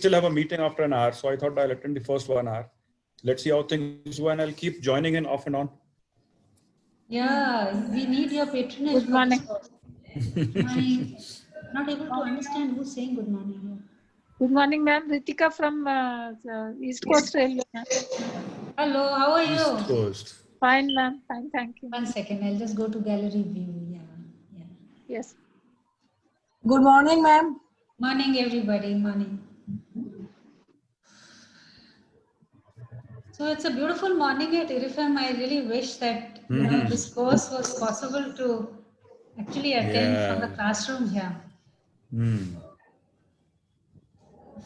still have a meeting after an hour, so I thought I'll attend the first 1 hour. Let's see how things go, and I'll keep joining in off and on. Yeah, we need your patronage. Good morning. I'm not able to understand who's saying good morning here. Good morning, ma'am. Ritika from East Coast Railway. Hello, how are you? East Coast. Fine, ma'am. Fine, thank you. 1 second, I'll just go to gallery view. Yeah. Yes. Good morning, ma'am. Morning, everybody. Morning. So it's a beautiful morning at IRIFM. I really wish that this course was possible to actually attend from the classroom here.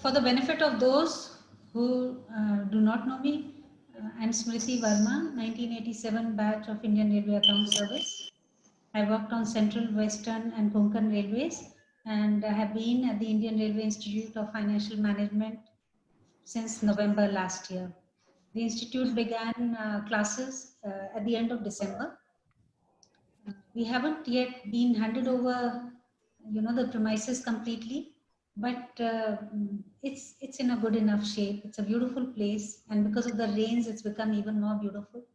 For the benefit of those who do not know me, I'm Smriti Verma, 1987 batch of Indian Railway Account Service. I worked on Central, Western and Konkan Railways, and I have been at the Indian Railway Institute of Financial Management since November last year. The institute began classes at the end of December. We haven't yet been handed over, the premises completely, but it's in a good enough shape. It's a beautiful place, and because of the rains, it's become even more beautiful.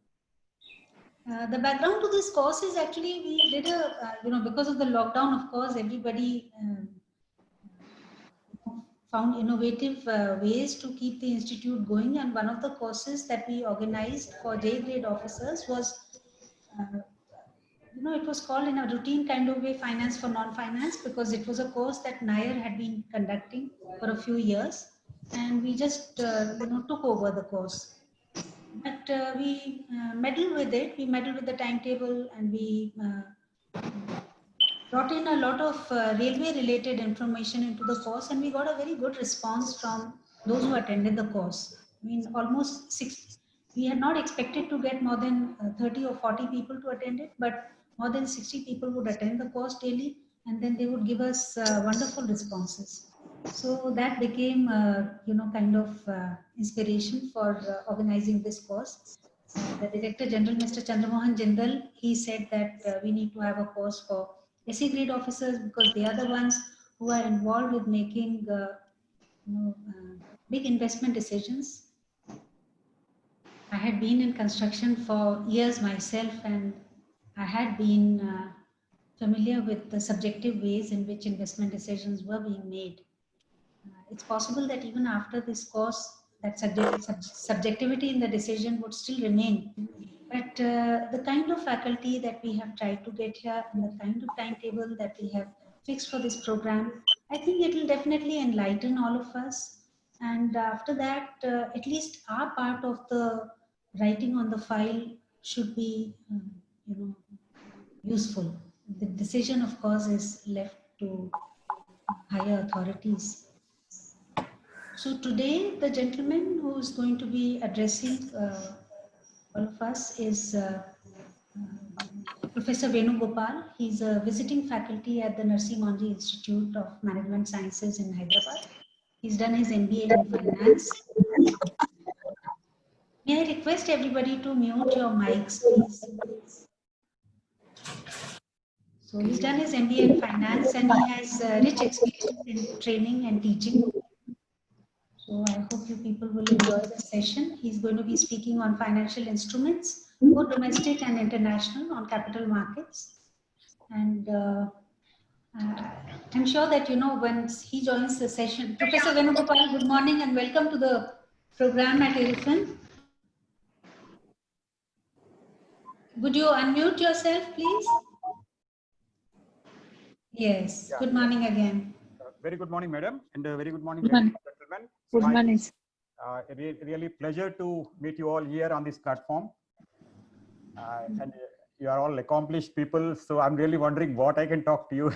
The background to this course is actually we did because of the lockdown, of course, everybody found innovative ways to keep the institute going, and one of the courses that we organized for J grade officers was it was called in a routine kind of way, finance for non-finance, because it was a course that Nair had been conducting for a few years, and we just took over the course. But we meddled with it. We meddled with the timetable, and we brought in a lot of railway-related information into the course, and we got a very good response from those who attended the course. I mean, almost 6. We had not expected to get more than 30 or 40 people to attend it, but more than 60 people would attend the course daily, and then they would give us wonderful responses. So that became, kind of inspiration for organizing this course. The Director General, Mr. Chandramohan Jindal, he said that we need to have a course for SE grade officers, because they are the ones who are involved with making big investment decisions. I had been in construction for years myself, and I had been familiar with the subjective ways in which investment decisions were being made. It's possible that even after this course, that subjectivity in the decision would still remain. But the kind of faculty that we have tried to get here and the kind of timetable that we have fixed for this program, I think it will definitely enlighten all of us. And after that, at least our part of the writing on the file should be, useful. The decision, of course, is left to higher authorities. So today, the gentleman who is going to be addressing all of us is Professor Venugopal. He's a visiting faculty at the Narsi Monjee Institute of Management Sciences in Hyderabad. He's done his MBA in finance. May I request everybody to mute your mics, please? So he's done his MBA in finance, and he has rich experience in training and teaching. So I hope you people will enjoy the session. He's going to be speaking on financial instruments, both domestic and international, on capital markets. And I'm sure that, once he joins the session, Professor Venugopal, good morning and welcome to the program at IRIFM. Would you unmute yourself, please? Yes. Yeah. Good morning again. Very good morning, madam, and very good morning, Good ladies morning. and gentlemen. Good morning. Really pleasure to meet you all here on this platform. And you are all accomplished people, so I'm really wondering what I can talk to you.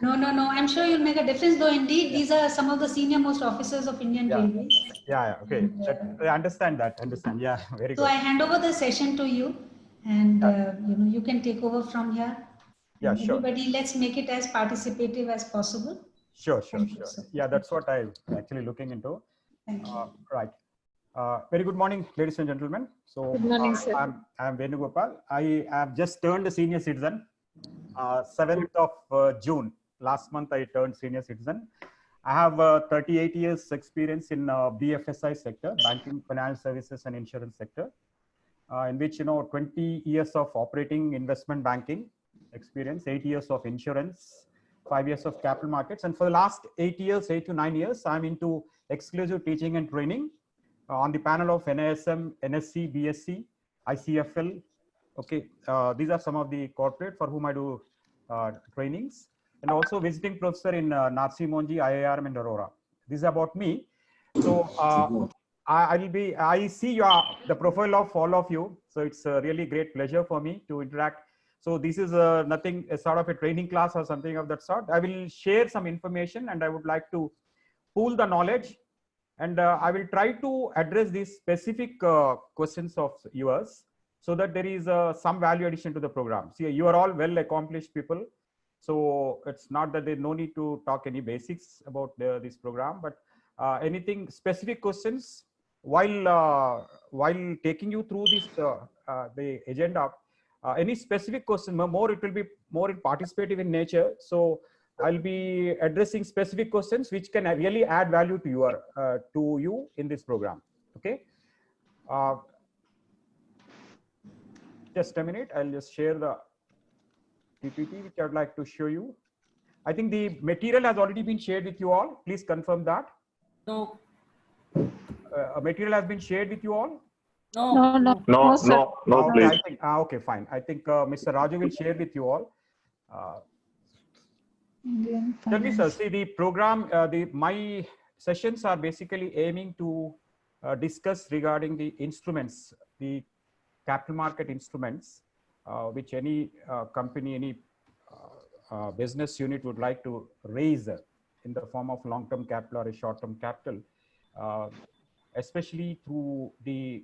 No. I'm sure you'll make a difference, though. Indeed, these are some of the senior most officers of Indian Railways. Yeah. Okay. And, I understand that. Yeah. Very good. So I hand over the session to you, and you can take over from here. Yeah, and sure. Everybody, let's make it as participative as possible. Sure. Yeah, that's what I'm actually looking into. Thank you. Right. Very good morning, ladies and gentlemen. So Good morning, sir. I'm Venugopal. I have just turned a senior citizen. 7th of June last month I turned senior citizen, I have 38 years experience in BFSI sector, banking, financial services, and insurance sector, in which 20 years of operating investment banking experience, 8 years of insurance, 5 years of capital markets, and for the last 8 to 9 years, I'm into exclusive teaching and training on the panel of NISM, NSC, BSc, ICFL. Okay, these are some of the corporate for whom I do trainings, and also visiting professor in Narsee Monjee, IIRM, and Aurora. This is about me. So I see the profile of all of you. So it's a really great pleasure for me to interact. So this is nothing, a sort of a training class or something of that sort. I will share some information, and I would like to pool the knowledge, and I will try to address these specific questions of yours, so that there is some value addition to the program. See, you are all well accomplished people, so it's not that there's no need to talk any basics about this program, but anything specific questions while taking you through this the agenda. Any specific question, more it will be more participative in nature. So I'll be addressing specific questions which can really add value to you in this program. Okay. Just a minute, I'll just share the PPT which I'd like to show you. I think the material has already been shared with you all. Please confirm that. No. Material has been shared with you all. No, sir. No, please. I think, okay, fine. I think Mr. Raju will share with you all. Tell me, sir, see the program, my sessions are basically aiming to discuss regarding the instruments, the capital market instruments, which any company, any business unit would like to raise in the form of long-term capital or a short-term capital, especially through the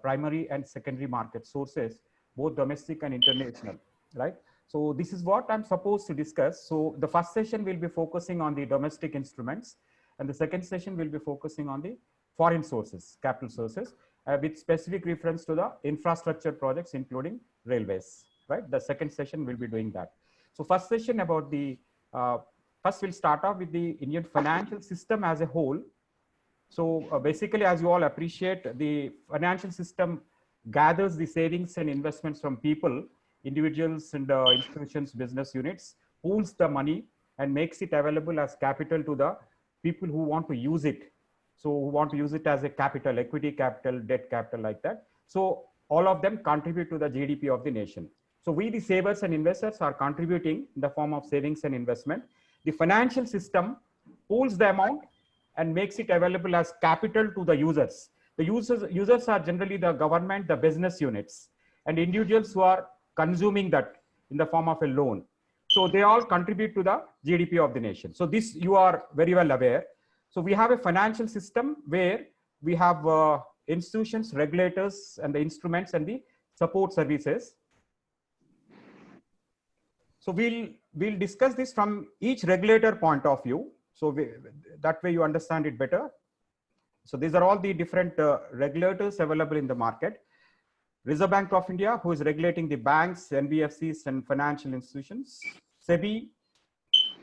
primary and secondary market sources, both domestic and international, right? So this is what I'm supposed to discuss. So the first session will be focusing on the domestic instruments, and the second session will be focusing on the foreign sources, capital sources, with specific reference to the infrastructure projects, including railways, right? The second session will be doing that. So first session about the, first we'll start off with the Indian financial system as a whole. So basically, as you all appreciate, the financial system gathers the savings and investments from people, individuals and institutions, business units, pools the money and makes it available as capital to the people who want to use it. So who want to use it as a capital, equity capital, debt capital, like that. So all of them contribute to the GDP of the nation. So we, the savers and investors, are contributing in the form of savings and investment. The financial system pools the amount and makes it available as capital to the users. The users are generally the government, the business units, and individuals who are consuming that in the form of a loan. So they all contribute to the GDP of the nation. So this you are very well aware. So we have a financial system where we have institutions, regulators, and the instruments and the support services. So we'll discuss this from each regulator point of view. So that way you understand it better. So these are all the different regulators available in the market. Reserve Bank of India, who is regulating the banks, NBFCs, and financial institutions. SEBI,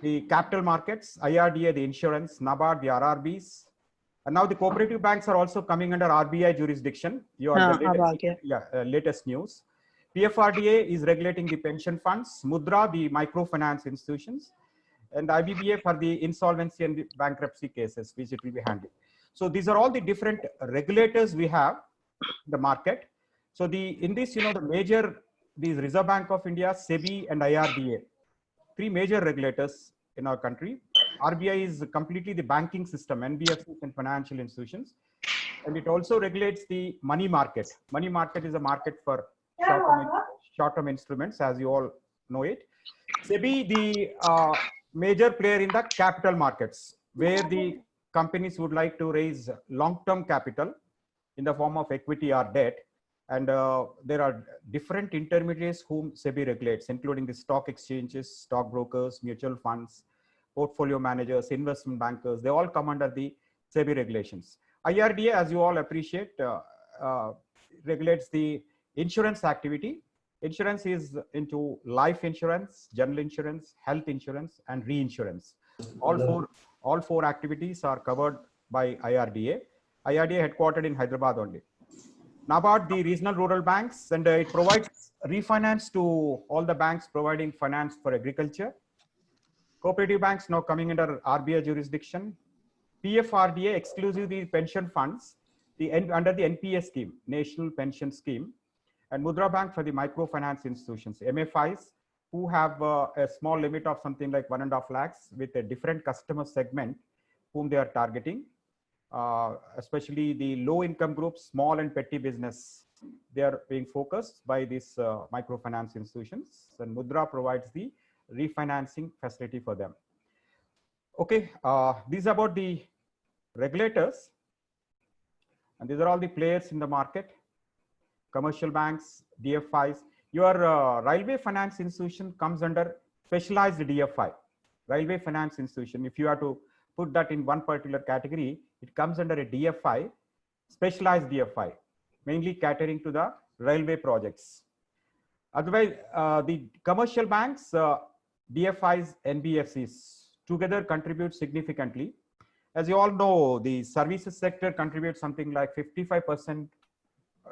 the capital markets. IRDA, the insurance. NABARD, the RRBs. And now the cooperative banks are also coming under RBI jurisdiction. You are the latest news. PFRDA is regulating the pension funds. Mudra, the microfinance institutions. And IBBA for the insolvency and the bankruptcy cases, which it will be handled. So these are all the different regulators we have in the market. So in this, these Reserve Bank of India, SEBI, and IRDA, three major regulators in our country. RBI is completely the banking system, NBFCs and financial institutions. And it also regulates the money market. Money market is a market for short-term instruments, as you all know it. SEBI, the major player in the capital markets, where the companies would like to raise long-term capital in the form of equity or debt. And there are different intermediaries whom SEBI regulates, including the stock exchanges, stock brokers, mutual funds, portfolio managers, investment bankers. They all come under the SEBI regulations. IRDA, as you all appreciate, regulates the insurance activity. Insurance is into life insurance, general insurance, health insurance, and reinsurance. All four activities are covered by IRDA. IRDA headquartered in Hyderabad only. NABARD, the regional rural banks, and it provides refinance to all the banks providing finance for agriculture. Cooperative banks now coming under RBI jurisdiction. PFRDA exclusively pension funds under the NPS scheme, National Pension Scheme, and Mudra Bank for the microfinance institutions, MFIs, who have a small limit of something like 1.5 lakhs with a different customer segment whom they are targeting, especially the low income groups, small and petty business. They are being focused by these microfinance institutions, and Mudra provides the refinancing facility for them. Okay, these are about the regulators, and these are all the players in the market. Commercial banks, DFIs. Your railway finance institution comes under specialized DFI. Railway finance institution, if you have to put that in one particular category, it comes under a DFI, specialized DFI, mainly catering to the railway projects. Otherwise, the commercial banks, DFIs, NBFCs together contribute significantly. As you all know, the services sector contributes something like 55%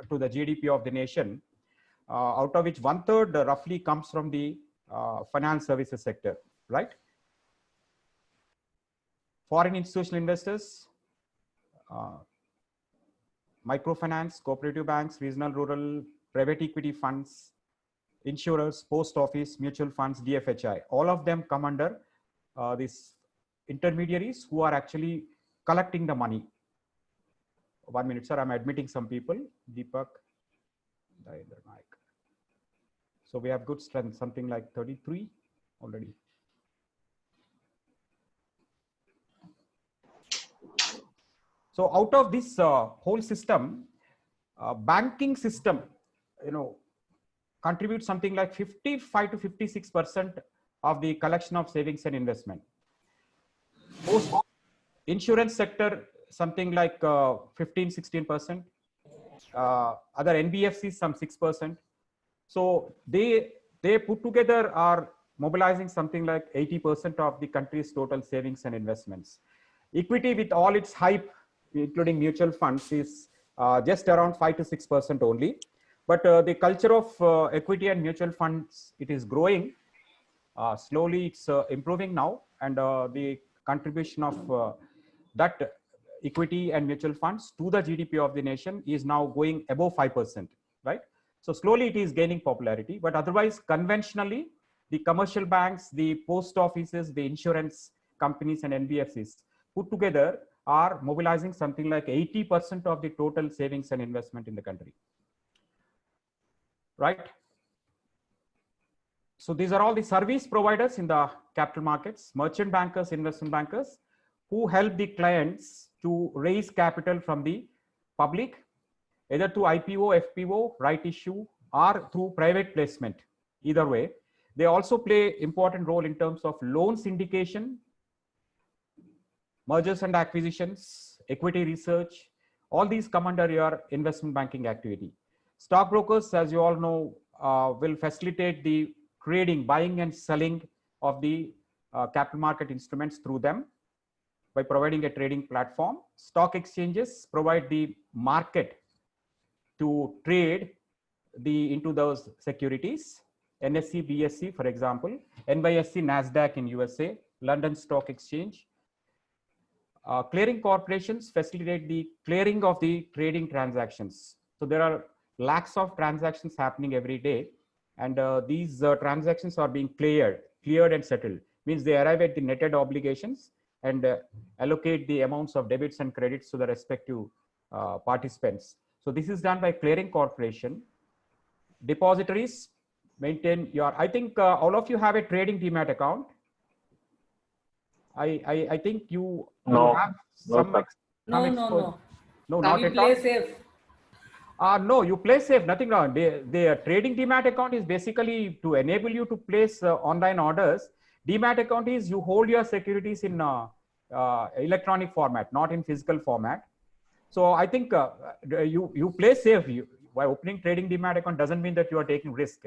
to the GDP of the nation, out of which 1/3 roughly comes from the finance services sector, right? Foreign institutional investors, microfinance, cooperative banks, regional, rural, private equity funds, insurers, post office, mutual funds, DFHI, all of them come under these intermediaries who are actually collecting the money. 1 minute, sir. I'm admitting some people. Deepak, Mike. So we have good strength, something like 33 already. So out of this whole system, banking system, contributes something like 55 to 56% of the collection of savings and investment. Most insurance sector, something like 15-16%. Other NBFCs, some 6%. So they put together are mobilizing something like 80% of the country's total savings and investments. Equity with all its hype, including mutual funds, is just around 5 to 6% only. But the culture of equity and mutual funds, it is growing. Slowly it's improving now, and the contribution of that equity and mutual funds to the GDP of the nation is now going above 5%, right? So slowly it is gaining popularity, but otherwise conventionally, the commercial banks, the post offices, the insurance companies and NBFCs put together are mobilizing something like 80% of the total savings and investment in the country, right? So these are all the service providers in the capital markets, merchant bankers, investment bankers, who help the clients to raise capital from the public, either through IPO, FPO, right issue, or through private placement. Either way, they also play important role in terms of loan syndication, mergers and acquisitions, equity research. All these come under your investment banking activity. Stockbrokers, as you all know, will facilitate the trading, buying and selling of the capital market instruments through them by providing a trading platform. Stock exchanges provide the market to trade into those securities. NSE, BSE, for example, NYSE, NASDAQ in USA, London Stock Exchange. Clearing corporations facilitate the clearing of the trading transactions. So there are lakhs of transactions happening every day, and these transactions are being cleared and settled. Means they arrive at the netted obligations and allocate the amounts of debits and credits to the respective participants. So this is done by clearing corporation. Depositories maintain your, I think all of you have a trading demat account. I think you have some. No, not at play all. safe. No, you play safe, nothing wrong. The trading demat account is basically to enable you to place online orders. Demat account is you hold your securities in electronic format, not in physical format. So I think you play safe. By opening trading demat account doesn't mean that you are taking risk.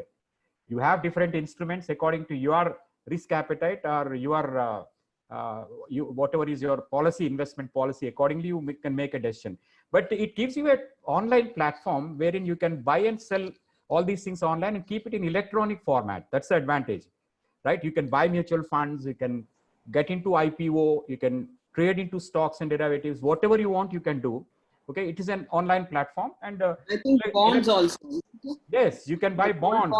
You have different instruments according to your risk appetite or your whatever is your policy, investment policy, accordingly you can make a decision. But it gives you an online platform wherein you can buy and sell all these things online and keep it in electronic format. That's the advantage, right? You can buy mutual funds, you can get into IPO, you can trade into stocks and derivatives, whatever you want, you can do. Okay, it is an online platform, and I think bonds also. yes, you can buy bonds.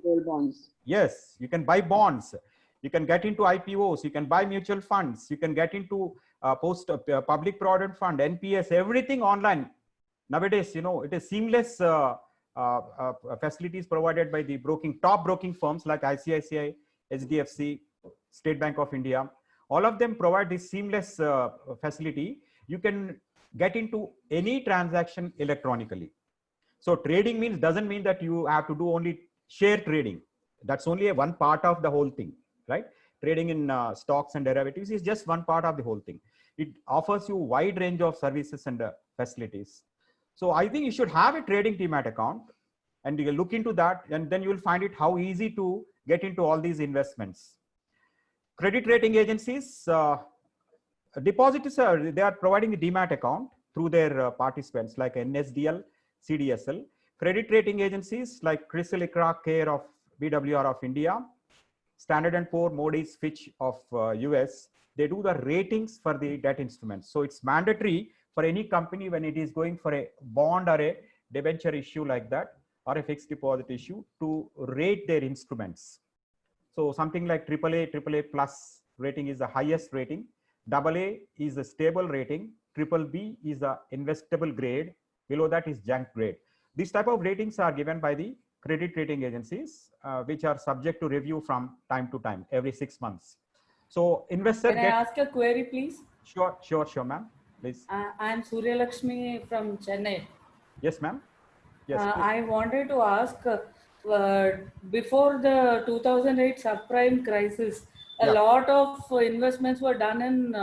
Gold bonds. Yes, you can buy bonds. You can get into IPOs. You can buy mutual funds. You can get into public provident fund, NPS, everything online. Nowadays, you know, it is seamless facilities provided by the top broking firms like ICICI, HDFC, State Bank of India. All of them provide this seamless facility. You can get into any transaction electronically. So trading doesn't mean that you have to do only share trading. That's only one part of the whole thing, right? Trading in stocks and derivatives is just one part of the whole thing. It offers you a wide range of services and facilities. So I think you should have a trading demat account, and you look into that, and then you will find it how easy to get into all these investments. Credit rating agencies, depositors they are providing a demat account through their participants like NSDL, CDSL. Credit rating agencies like CRISIL, ICRA, CARE of BWR of India, Standard & Poor, Moody's, Fitch of US, they do the ratings for the debt instruments. So it's mandatory for any company when it is going for a bond or a debenture issue like that, or a fixed deposit issue, to rate their instruments. So something like AAA plus rating is the highest rating. AA is a stable rating. BBB is the investable grade. Below that is junk grade. These type of ratings are given by the credit rating agencies, which are subject to review from time to time, every 6 months. So investor Can I ask a query, please? Sure, ma'am. Please. I am Surya Lakshmi from Chennai. Yes, ma'am. Yes. I wanted to ask, before the 2008 subprime crisis, a lot of investments were done in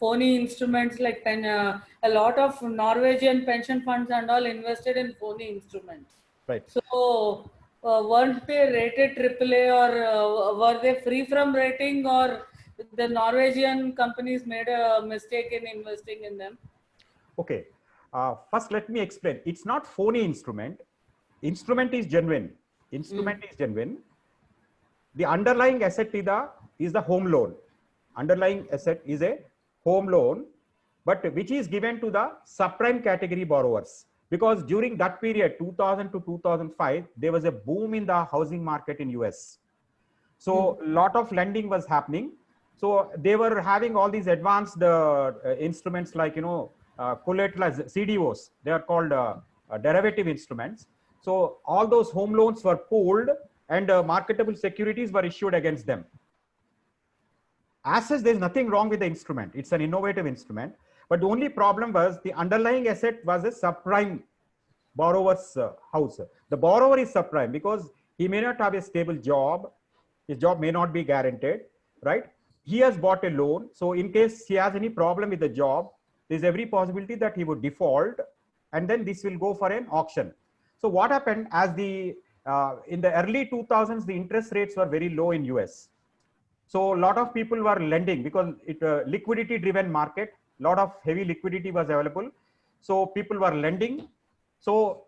phony instruments, like a lot of Norwegian pension funds and all invested in phony instruments. Right. So weren't they rated AAA, or were they free from rating, or the Norwegian companies made a mistake in investing in them? Okay. First, let me explain. It's not phony instrument. Instrument is genuine. The underlying asset is the home loan. Underlying asset is a home loan, but which is given to the subprime category borrowers. Because during that period, 2000 to 2005, there was a boom in the housing market in US. So a lot of lending was happening. So they were having all these advanced instruments like, collateralized CDOs. They are called derivative instruments. So all those home loans were pooled, and marketable securities were issued against them. As such, there's nothing wrong with the instrument. It's an innovative instrument. But the only problem was the underlying asset was a subprime borrower's house. The borrower is subprime because he may not have a stable job. His job may not be guaranteed, right? He has bought a loan. So in case he has any problem with the job, there's every possibility that he would default, and then this will go for an auction. So what happened as in the early 2000s, the interest rates were very low in US. So a lot of people were lending because it liquidity driven market, a lot of heavy liquidity was available. So people were lending. So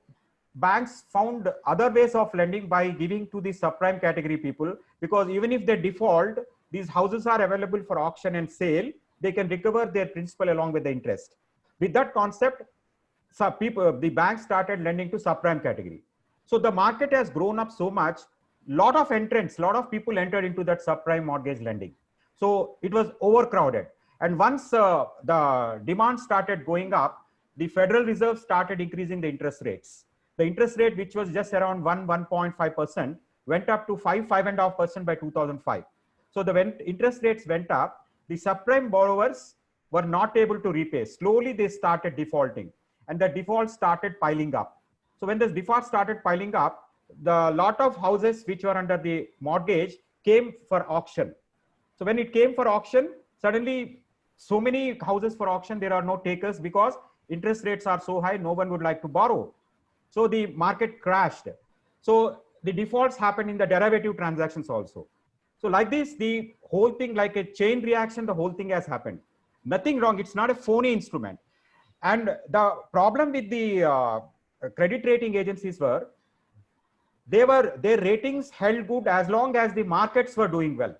banks found other ways of lending by giving to the subprime category people, because even if they default, these houses are available for auction and sale. They can recover their principal along with the interest. With that concept, the banks started lending to subprime category. So the market has grown up so much, lot of entrants, lot of people entered into that subprime mortgage lending. So it was overcrowded. And once the demand started going up, the Federal Reserve started increasing the interest rates. The interest rate, which was just around 1.5%, went up to 5.5% by 2005. So when interest rates went up, the subprime borrowers were not able to repay. Slowly they started defaulting, and the default started piling up. So when this default started piling up, the lot of houses which were under the mortgage came for auction. So when it came for auction, suddenly so many houses for auction, there are no takers because interest rates are so high, no one would like to borrow. So the market crashed. So the defaults happened in the derivative transactions also. So like this, the whole thing, like a chain reaction, the whole thing has happened. Nothing wrong. It's not a phony instrument. And the problem with the credit rating agencies were, their ratings held good as long as the markets were doing well.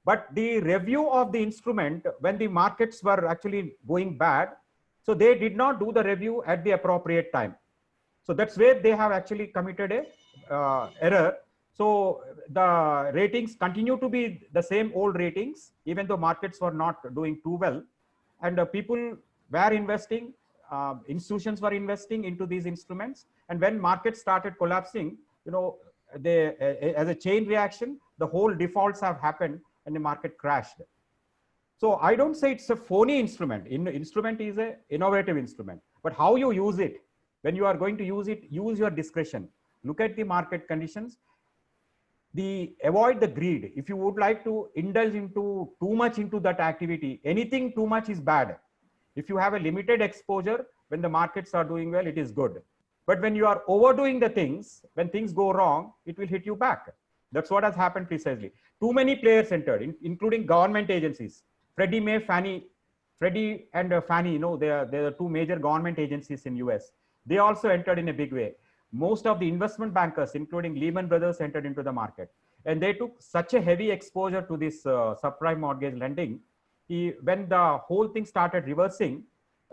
But the review of the instrument when the markets were actually going bad, so they did not do the review at the appropriate time. So that's where they have actually committed a error. So the ratings continue to be the same old ratings, even though markets were not doing too well. And people were investing, institutions were investing into these instruments. And when markets started collapsing, you know, they, as a chain reaction, the whole defaults have happened and the market crashed. So I don't say it's a phony instrument. Instrument is an innovative instrument, but how you use it, when you are going to use it, use your discretion. Look at the market conditions. Avoid the greed. If you would like to indulge into too much into that activity, anything too much is bad. If you have a limited exposure, when the markets are doing well, it is good. But when you are overdoing the things, when things go wrong, it will hit you back. That's what has happened precisely. Too many players entered, including government agencies. Freddie and Fannie, you know, they are the two major government agencies in US. They also entered in a big way. Most of the investment bankers, including Lehman Brothers, entered into the market. And they took such a heavy exposure to this subprime mortgage lending. When the whole thing started reversing,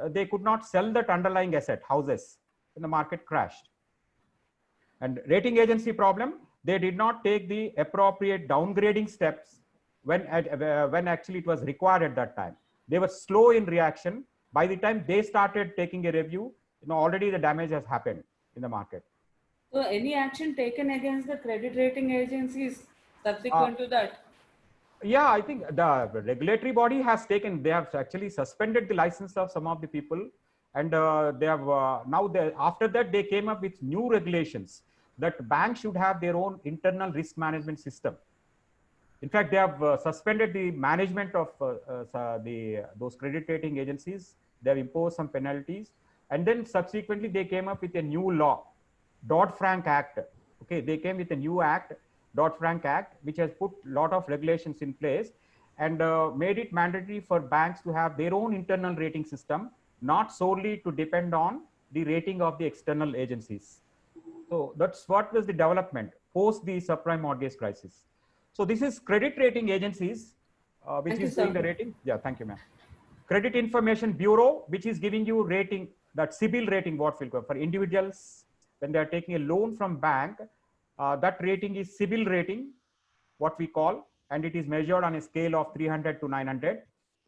they could not sell that underlying asset, houses, and the market crashed. And rating agency problem, they did not take the appropriate downgrading steps when actually it was required at that time. They were slow in reaction. By the time they started taking a review, you know, already the damage has happened in the market. So any action taken against the credit rating agencies subsequent to that? Yeah, I think the regulatory body has taken, they have actually suspended the license of some of the people. And they have after that, they came up with new regulations that banks should have their own internal risk management system. In fact, they have suspended the management of those credit rating agencies. They have imposed some penalties. And then subsequently, they came up with a new law, Dodd-Frank Act. Okay, they came with a new act, Dodd-Frank Act, which has put a lot of regulations in place and made it mandatory for banks to have their own internal rating system, not solely to depend on the rating of the external agencies. So that's what was the development post the subprime mortgage crisis. So this is credit rating agencies, which is doing the rating. Yeah, thank you, ma'am. Credit Information Bureau, which is giving you rating, that CIBIL rating, what will go for individuals when they are taking a loan from bank. That rating is CIBIL rating, what we call, and it is measured on a scale of 300 to 900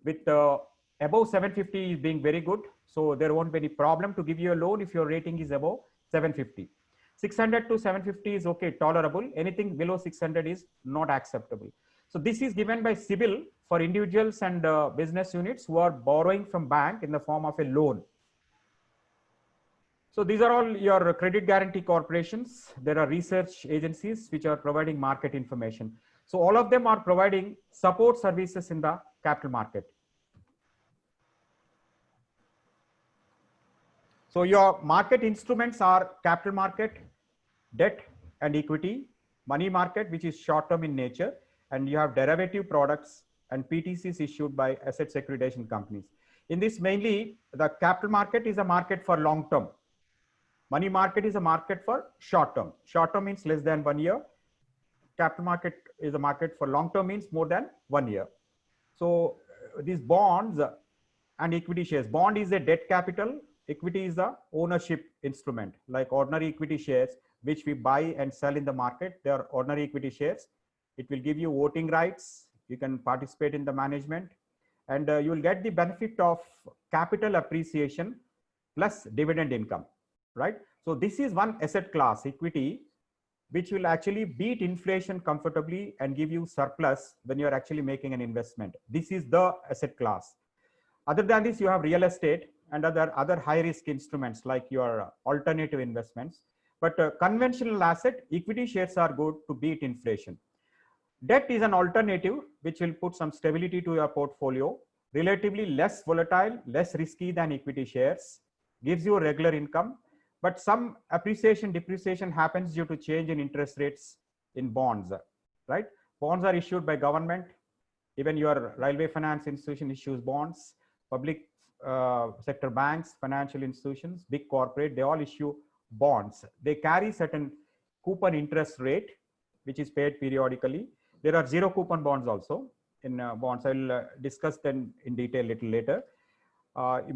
with above 750 is being very good. So there won't be any problem to give you a loan if your rating is above 750. 600 to 750 is okay, tolerable. Anything below 600 is not acceptable. So this is given by CIBIL for individuals and business units who are borrowing from bank in the form of a loan. So these are all your credit guarantee corporations. There are research agencies which are providing market information. So all of them are providing support services in the capital market. So your market instruments are capital market, debt and equity, money market, which is short-term in nature, and you have derivative products and PTCs issued by asset securitization companies. In this, mainly the capital market is a market for long-term. Money market is a market for short-term. Short-term means less than 1 year. Capital market is a market for long-term means more than 1 year. So these bonds and equity shares. Bond is a debt capital. Equity is the ownership instrument, like ordinary equity shares, which we buy and sell in the market. They are ordinary equity shares. It will give you voting rights. You can participate in the management, and you will get the benefit of capital appreciation plus dividend income, right? So this is one asset class, equity, which will actually beat inflation comfortably and give you surplus when you're actually making an investment. This is the asset class. Other than this, you have real estate and other high risk instruments like your alternative investments. But conventional asset, equity shares are good to beat inflation. Debt is an alternative which will put some stability to your portfolio, relatively less volatile, less risky than equity shares, gives you a regular income, but some appreciation, depreciation happens due to change in interest rates in bonds, right? Bonds are issued by government. Even your railway finance institution issues bonds. Public sector banks, financial institutions, big corporate, they all issue bonds. They carry certain coupon interest rate, which is paid periodically. There are zero coupon bonds also in bonds. I will discuss them in detail a little later.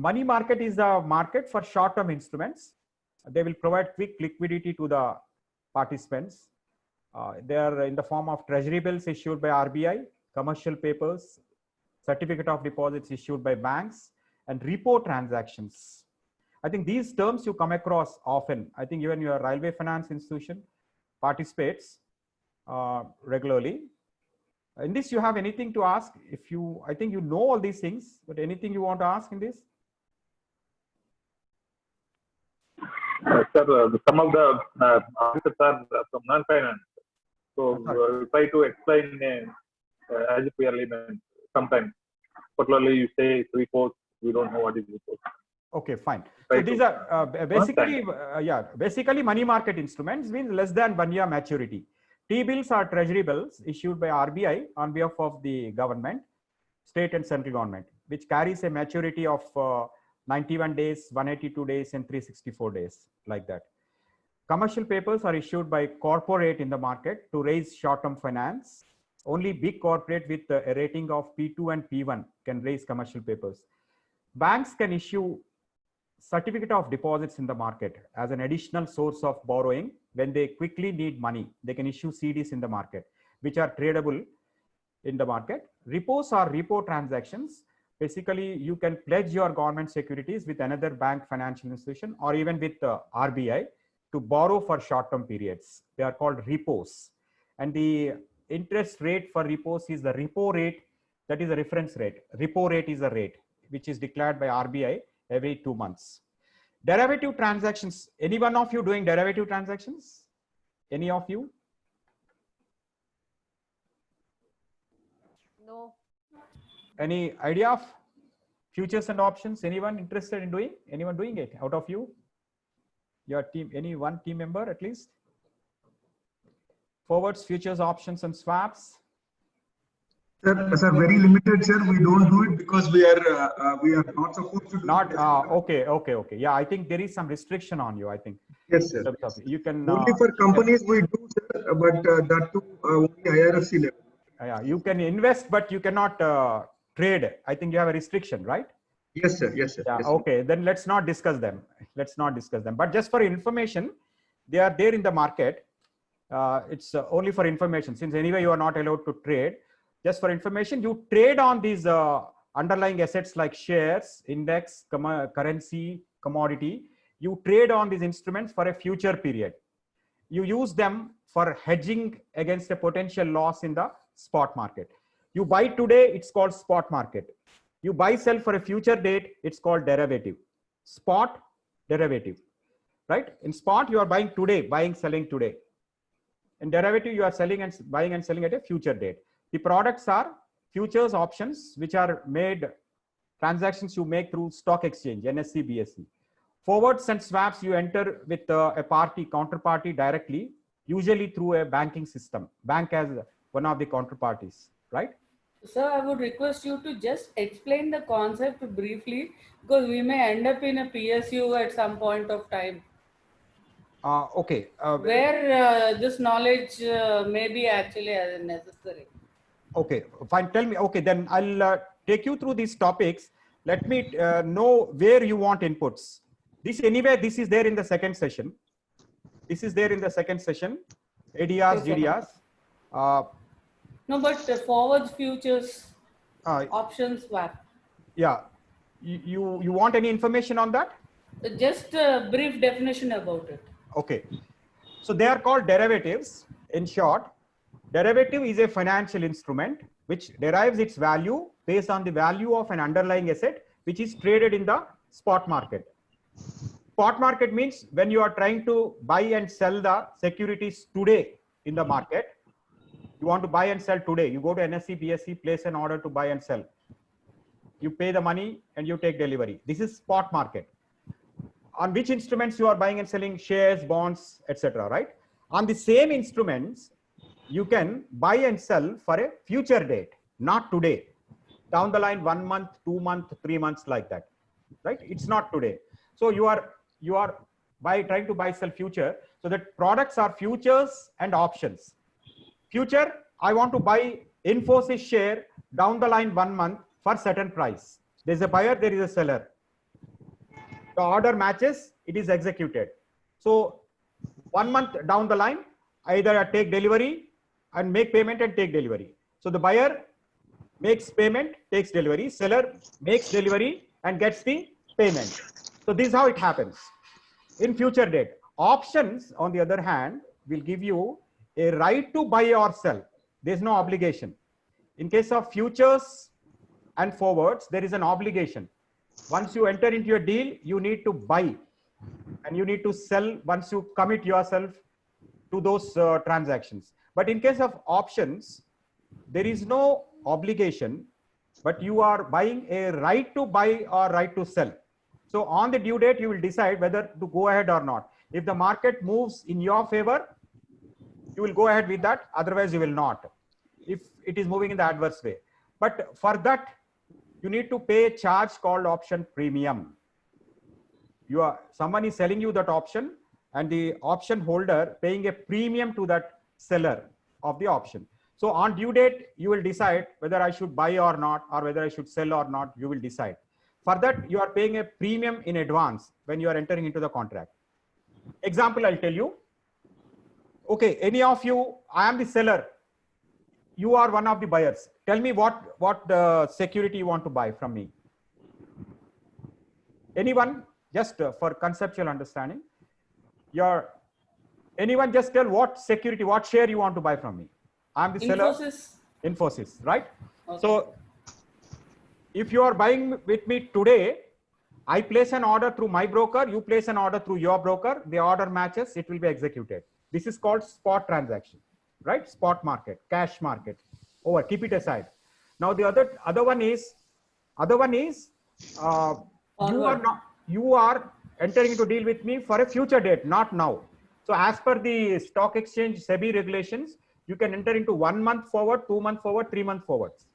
Money market is the market for short-term instruments. They will provide quick liquidity to the participants. They are in the form of treasury bills issued by RBI, commercial papers, certificate of deposits issued by banks, and repo transactions. I think these terms you come across often. I think even your railway finance institution participates regularly. In this, you have anything to ask? If you, I think you know all these things, but anything you want to ask in this? Sir, some of the answers are from non-finance. So try to explain as if we are laymen sometimes. Particularly, you say it's repos. We don't know what is repos. Okay, fine. So these are basically, basically money market instruments means less than 1 year maturity. T-bills are treasury bills issued by RBI on behalf of the government, state and central government, which carries a maturity of 91 days, 182 days, and 364 days, like that. Commercial papers are issued by corporate in the market to raise short-term finance. Only big corporate with a rating of P2 and P1 can raise commercial papers. Banks can issue certificate of deposits in the market as an additional source of borrowing. When they quickly need money, they can issue CDs in the market, which are tradable in the market. Repos are repo transactions. Basically, you can pledge your government securities with another bank, financial institution, or even with RBI to borrow for short-term periods. They are called repos. And the interest rate for repos is the repo rate. That is a reference rate. Repo rate is a rate which is declared by RBI every 2 months. Derivative transactions. Any one of you doing derivative transactions? Any of you? No. Any idea of futures and options? Anyone interested in doing? Anyone doing it out of you? Your team, any one team member at least? Forwards, futures, options, and swaps. Sir, very limited, sir. We don't do it because we are not supposed to do not it. Okay. Yeah, I think there is some restriction on you, I think. Yes, sir. You can only for companies we do, sir, but that too only IRFC level. Yeah, you can invest, but you cannot trade. I think you have a restriction, right? Yes, sir. Yes, sir. Yeah, yes, sir. okay, then let's not discuss them. But just for information, they are there in the market. It's only for information, since anyway you are not allowed to trade. Just for information, you trade on these underlying assets like shares, index, currency, commodity. You trade on these instruments for a future period. You use them for hedging against a potential loss in the spot market. You buy today, it's called spot market. You buy, sell for a future date, it's called derivative. Spot, derivative, right? In spot, you are buying today, buying, selling today. In derivative, you are selling and buying and selling at a future date. The products are futures, options, which are made, transactions you make through stock exchange, NSE, BSE. Forwards and swaps, you enter with a counterparty directly, usually through a banking system. Bank as one of the counterparties, right? Sir, I would request you to just explain the concept briefly, because we may end up in a PSU at some point of time. Okay. Where this knowledge may be actually necessary. Okay, fine. Tell me. Okay, then I'll take you through these topics. Let me know where you want inputs. This anyway, this is there in the second session. This is there in the second session. ADRs, GDRs. No, but forwards, futures, options, swap. Yeah. You want any information on that? Just a brief definition about it. Okay. So they are called derivatives. In short, derivative is a financial instrument which derives its value based on the value of an underlying asset which is traded in the spot market. Spot market means when you are trying to buy and sell the securities today in the market. You want to buy and sell today. You go to NSE, BSE, place an order to buy and sell. You pay the money and you take delivery. This is spot market. On which instruments you are buying and selling? Shares, bonds, etc. Right? On the same instruments, you can buy and sell for a future date, not today. Down the line, 1 month, 2 months, 3 months, like that, right? It's not today. So you are by trying to buy sell future. So that products are futures and options. Future, I want to buy Infosys share down the line 1 month for certain price. There's a buyer, there is a seller. The order matches, it is executed. So 1 month down the line, either I take delivery and make payment and take delivery. So the buyer makes payment, takes delivery, seller makes delivery and gets the payment. So this is how it happens. In future date, options on the other hand will give you a right to buy or sell. There's no obligation. In case of futures and forwards, there is an obligation. Once you enter into a deal, you need to buy and you need to sell once you commit yourself to those transactions. But in case of options, there is no obligation, but you are buying a right to buy or right to sell. So on the due date, you will decide whether to go ahead or not. If the market moves in your favor, you will go ahead with that. Otherwise, you will not. If it is moving in the adverse way. But for that, you need to pay a charge called option premium. Someone is selling you that option and the option holder paying a premium to that seller of the option. So on due date, you will decide whether I should buy or not, or whether I should sell or not, you will decide. For that, you are paying a premium in advance when you are entering into the contract. Example, I'll tell you. Okay, any of you, I am the seller. You are one of the buyers. Tell me what security you want to buy from me. Anyone, just for conceptual understanding, anyone just tell what security, what share you want to buy from me. I'm the seller. Infosys, right? Okay. So if you are buying with me today, I place an order through my broker, you place an order through your broker, the order matches, it will be executed. This is called spot transaction, right? Spot market, cash market. Over, keep it aside. Now the other one is you are entering into deal with me for a future date, not now. So as per the stock exchange SEBI regulations, you can enter into 1 month forward, 2 month forward, 3 month forwards.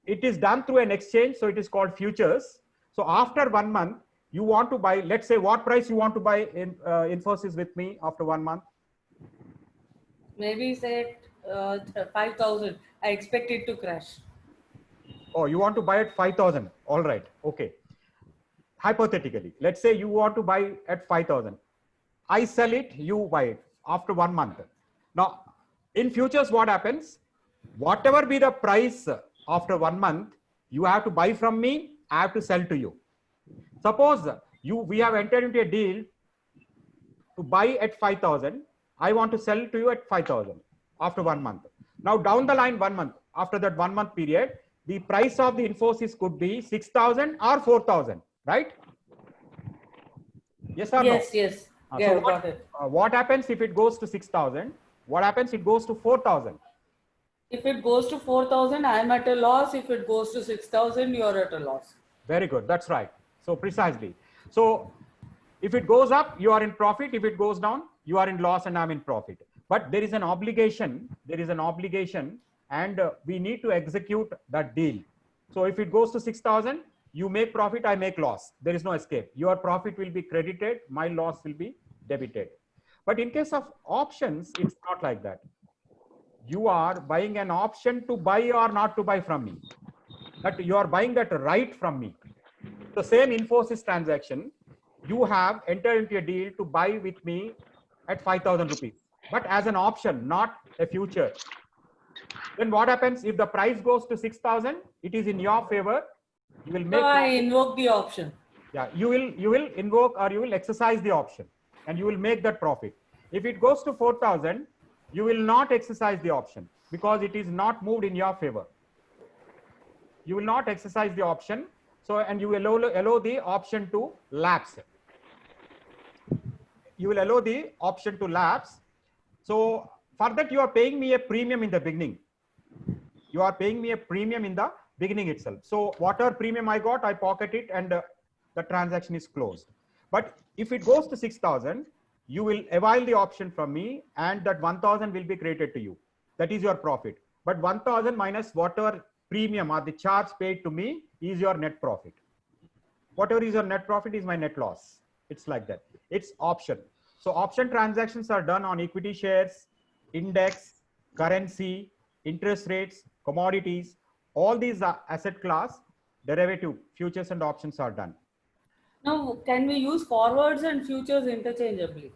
It is done through an exchange, so it is called futures. So after 1 month, you want to buy, let's say what price you want to buy in Infosys with me after 1 month? Maybe say 5,000. I expect it to crash. Oh, you want to buy at 5,000. All right. Okay. Hypothetically, let's say you want to buy at 5,000. I sell it, you buy it after 1 month. Now, in futures, what happens? Whatever be the price after 1 month, you have to buy from me, I have to sell to you. Suppose we have entered into a deal to buy at 5,000. I want to sell to you at 5,000 after 1 month. Now down the line 1 month, after that 1 month period, the price of the Infosys could be 6,000 or 4,000, right? Yes or no? Yes. So what happens if it goes to 6,000? What happens? It goes to 4,000. If it goes to 4,000, I am at a loss. If it goes to 6,000, you are at a loss. Very good. That's right. So precisely. So if it goes up, you are in profit. If it goes down, you are in loss and I'm in profit. But there is an obligation. And we need to execute that deal. So if it goes to 6,000, you make profit, I make loss. There is no escape. Your profit will be credited. My loss will be debited. But in case of options, it's not like that. You are buying an option to buy or not to buy from me. That you are buying that right from me. The same Infosys transaction, you have entered into a deal to buy with me at 5,000 rupees, but as an option, not a future. Then what happens if the price goes to 6,000? It is in your favor. You will make. So I invoke the option. Yeah, you will invoke or you will exercise the option, and you will make that profit. If it goes to 4,000, you will not exercise the option because it is not moved in your favor. You will not exercise the option. So, and you will allow the option to lapse. You will allow the option to lapse. So for that, you are paying me a premium in the beginning. You are paying me a premium in the beginning itself. So whatever premium I got, I pocket it and the transaction is closed. But if it goes to 6,000, you will avail the option from me, and that 1000 will be credited to you. That is your profit. But 1000 minus whatever premium or the charge paid to me is your net profit. Whatever is your net profit is my net loss. It's like that. It's option. So option transactions are done on equity shares, index, currency, interest rates, commodities. All these are asset class, derivative, futures and options are done. Now, can we use forwards and futures interchangeably?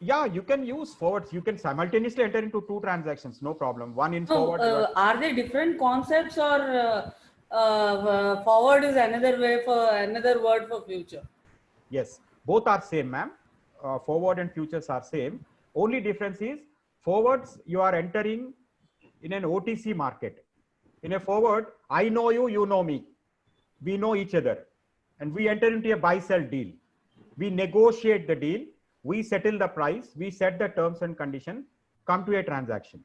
Yeah, you can use forwards. You can simultaneously enter into two transactions, no problem. One in forward. Are they different concepts, or forward is another way for another word for future? Yes, both are same, ma'am. Forward and futures are same. Only difference is forwards you are entering in an OTC market. In a forward, I know you, you know me. We know each other, and we enter into a buy-sell deal. We negotiate the deal. We settle the price. We set the terms and condition. Come to a transaction.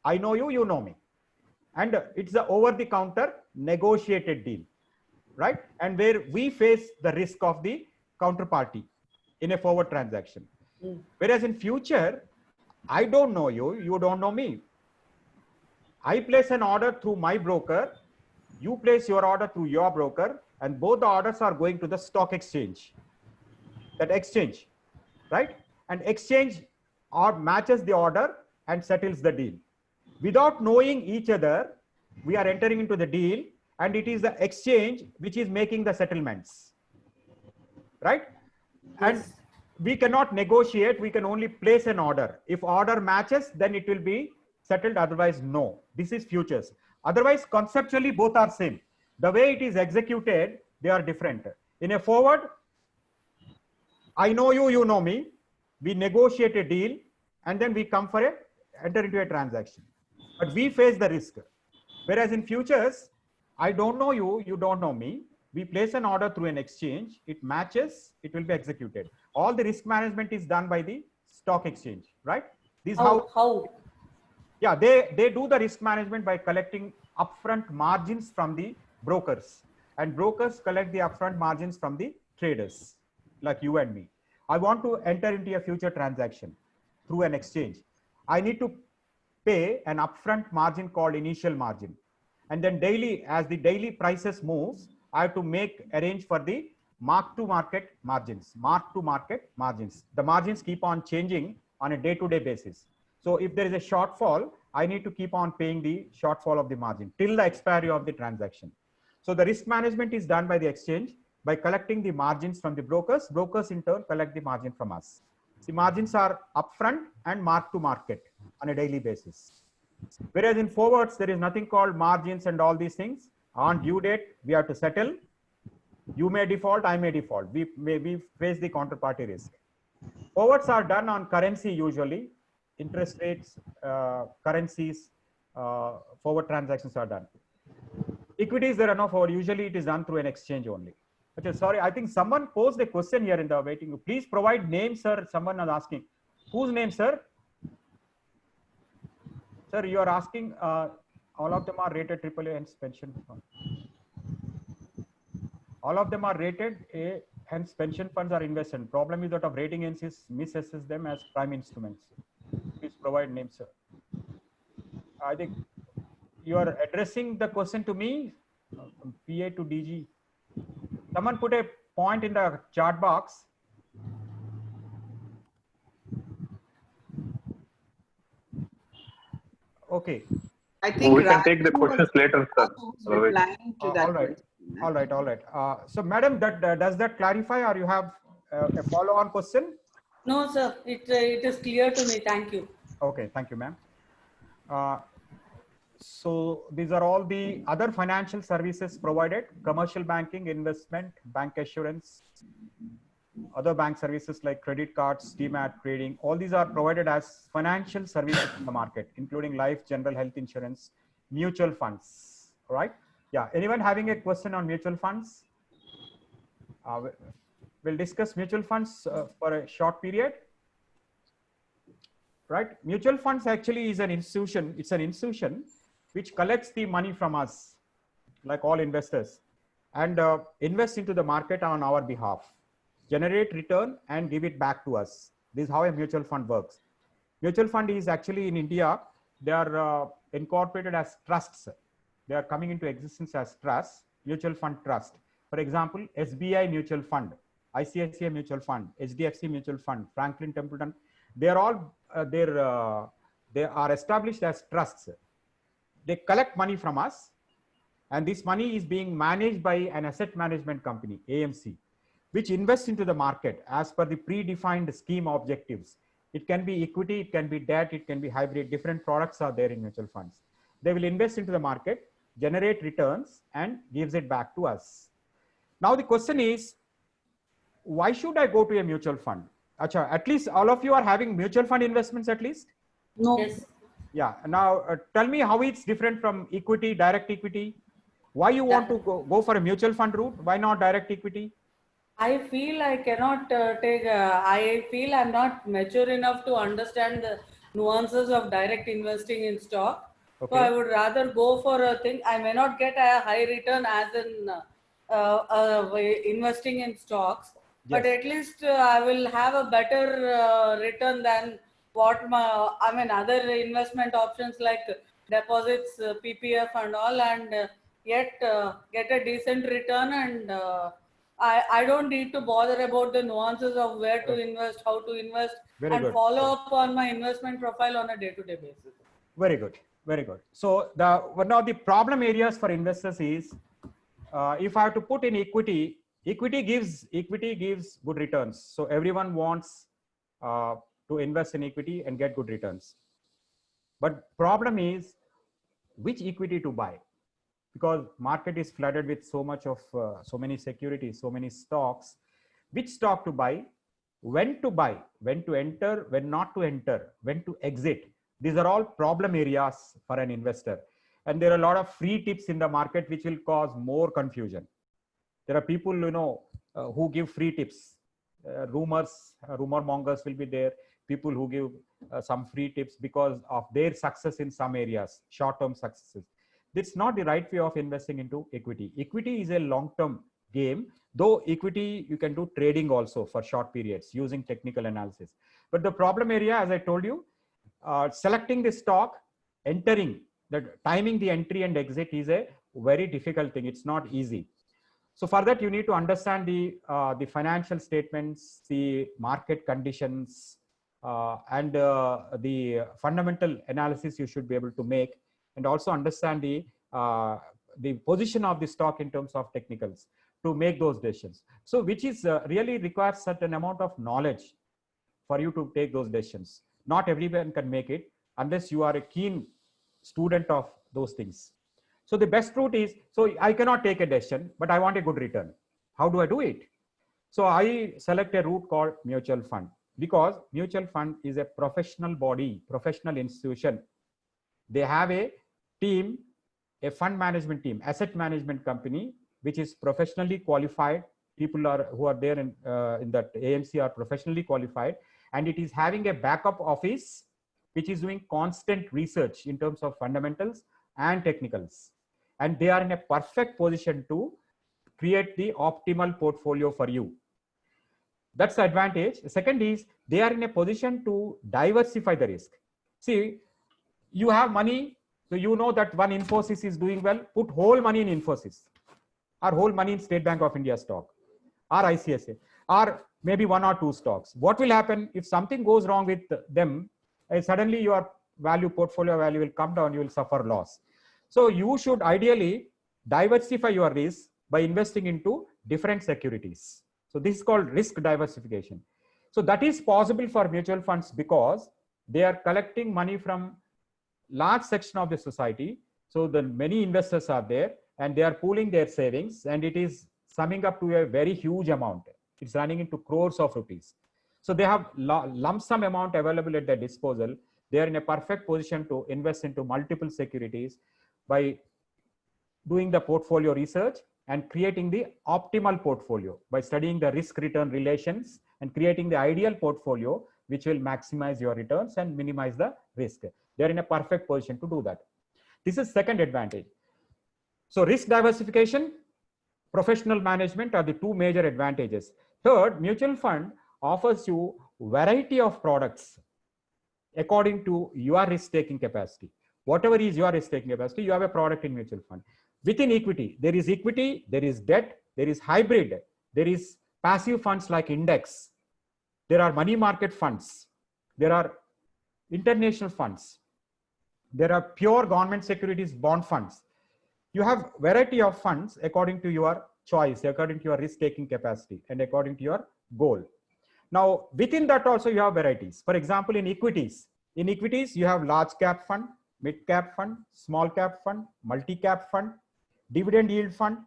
I know you, you know me, and it's the over-the-counter negotiated deal, right? And where we face the risk of the counterparty in a forward transaction. Whereas in future, I don't know you, you don't know me. I place an order through my broker, you place your order through your broker, and both the orders are going to the stock exchange. That exchange, right? And exchange or matches the order and settles the deal. Without knowing each other, we are entering into the deal, and it is the exchange which is making the settlements, right? And we cannot negotiate, we can only place an order. If order matches, then it will be settled, otherwise no. This is futures. Otherwise, conceptually, both are same. The way it is executed, they are different. In a forward, I know you, you know me. We negotiate a deal, and then we come for enter into a transaction. But we face the risk. Whereas in futures, I don't know you, you don't know me. We place an order through an exchange, it matches, it will be executed. All the risk management is done by the stock exchange, right? This how? Yeah, they do the risk management by collecting upfront margins from the brokers, and brokers collect the upfront margins from the traders like you and me. I want to enter into a future transaction through an exchange. I need to pay an upfront margin called initial margin, and then daily, as the daily prices moves, I have to arrange for the mark-to-market margins. Mark-to-market margins. The margins keep on changing on a day-to-day basis. So if there is a shortfall, I need to keep on paying the shortfall of the margin till the expiry of the transaction. So the risk management is done by the exchange by collecting the margins from the brokers. Brokers in turn collect the margin from us. The margins are upfront and mark-to-market on a daily basis. Whereas in forwards, there is nothing called margins and all these things. On due date, we have to settle. You may default, I may default. We face the counterparty risk. Forwards are done on currency usually. Interest rates, currencies, forward transactions are done. Equities, there are no forward. Usually it is done through an exchange only. Okay, sorry, I think someone posed a question here in the waiting. Please provide name, sir. Someone is asking. Whose name, sir? Sir, you are asking, all of them are rated AAA and pension fund. All of them are rated A, hence pension funds are invested. Problem is that of rating agencies misassess them as prime instruments. Please provide name, sir. I think you are addressing the question to me, PA to DG. Someone put a point in the chat box. Okay. I think we can take the questions later, sir. Replying to that All right. question. All right. All right. So, madam, does that clarify, or you have a follow-on question? No, sir. It is clear to me. Thank you. Okay. Thank you, ma'am. So these are all the other financial services provided: commercial banking, investment, bank assurance, other bank services like credit cards, demat, trading. All these are provided as financial services in the market, including life, general health insurance, mutual funds. All right. Yeah. Anyone having a question on mutual funds? We'll discuss mutual funds for a short period. Right. Mutual funds actually is an institution. It's an institution which collects the money from us, like all investors, and invest into the market on our behalf. generate return and give it back to us. This is how a mutual fund works. Mutual fund is actually in India, they are incorporated as trusts. They are coming into existence as trusts, mutual fund trust. For example, SBI Mutual Fund, ICICI Mutual Fund, HDFC Mutual Fund, Franklin Templeton, they are all, they are established as trusts. They collect money from us, and this money is being managed by an asset management company, AMC, which invests into the market as per the predefined scheme objectives. It can be equity, it can be debt, it can be hybrid. Different products are there in mutual funds. They will invest into the market, generate returns, and gives it back to us. Now the question is, why should I go to a mutual fund? Achha, at least all of you are having mutual fund investments at least? No. Yes. Yeah. Now tell me how it's different from equity, direct equity. Why you want to go for a mutual fund route? Why not direct equity? I feel I cannot I feel I'm not mature enough to understand the nuances of direct investing in stock. Okay. So I would rather go for a thing. I may not get a high return as in investing in stocks, but Yes. at least I will have a better return than what other investment options like deposits, PPF and all, and yet get a decent return, and I don't need to bother about the nuances of where to invest, how to invest, Very and good. follow up on my investment profile on a day-to-day basis. Very good. Very good. So one of the problem areas for investors is, if I have to put in equity, equity gives good returns. So everyone wants to invest in equity and get good returns. But problem is which equity to buy, because market is flooded with so much of so many securities, so many stocks. Which stock to buy, when to buy, when to enter, when not to enter, when to exit. These are all problem areas for an investor. And there are a lot of free tips in the market which will cause more confusion. There are people, who give free tips. Rumor mongers will be there. People who give some free tips because of their success in some areas, short-term successes. It's not the right way of investing into equity. Equity is a long-term game, though equity, you can do trading also for short periods using technical analysis. But the problem area, as I told you, selecting the stock, entering, timing the entry and exit is a very difficult thing. It's not easy. So for that, you need to understand the financial statements, the market conditions, and the fundamental analysis you should be able to make, and also understand the position of the stock in terms of technicals to make those decisions. So which is really requires certain amount of knowledge for you to take those decisions. Not everyone can make it unless you are a keen student of those things. So the best route is, so I cannot take a decision, but I want a good return. How do I do it? So I select a route called mutual fund, because mutual fund is a professional body, professional institution. They have a team, a fund management team, asset management company, which is professionally qualified. People who are there in that AMC are professionally qualified, and it is having a backup office, which is doing constant research in terms of fundamentals and technicals. And they are in a perfect position to create the optimal portfolio for you. That's the advantage. The second is they are in a position to diversify the risk. See, you have money, so you know that one Infosys is doing well, put whole money in Infosys, or whole money in State Bank of India stock, or ICICI, or maybe one or two stocks. What will happen if something goes wrong with them? Suddenly your portfolio value will come down, you will suffer loss. So you should ideally diversify your risk by investing into different securities. So this is called risk diversification. So that is possible for mutual funds because they are collecting money from large section of the society. So the many investors are there and they are pooling their savings, and it is summing up to a very huge amount. It's running into crores of rupees. So they have lump sum amount available at their disposal. They are in a perfect position to invest into multiple securities by doing the portfolio research and creating the optimal portfolio by studying the risk return relations and creating the ideal portfolio which will maximize your returns and minimize the risk. They're in a perfect position to do that. This is second advantage. So risk diversification, professional management are the two major advantages. Third, mutual fund offers you variety of products according to your risk-taking capacity. Whatever is your risk-taking capacity, you have a product in mutual fund. Within equity, there is debt, there is hybrid, there is passive funds like index, there are money market funds, there are international funds, there are pure government securities bond funds. You have variety of funds according to your choice, according to your risk-taking capacity, and according to your goal. Now, within that also you have varieties. For example, in equities you have large cap fund, mid cap fund, small cap fund, multi cap fund, dividend yield fund,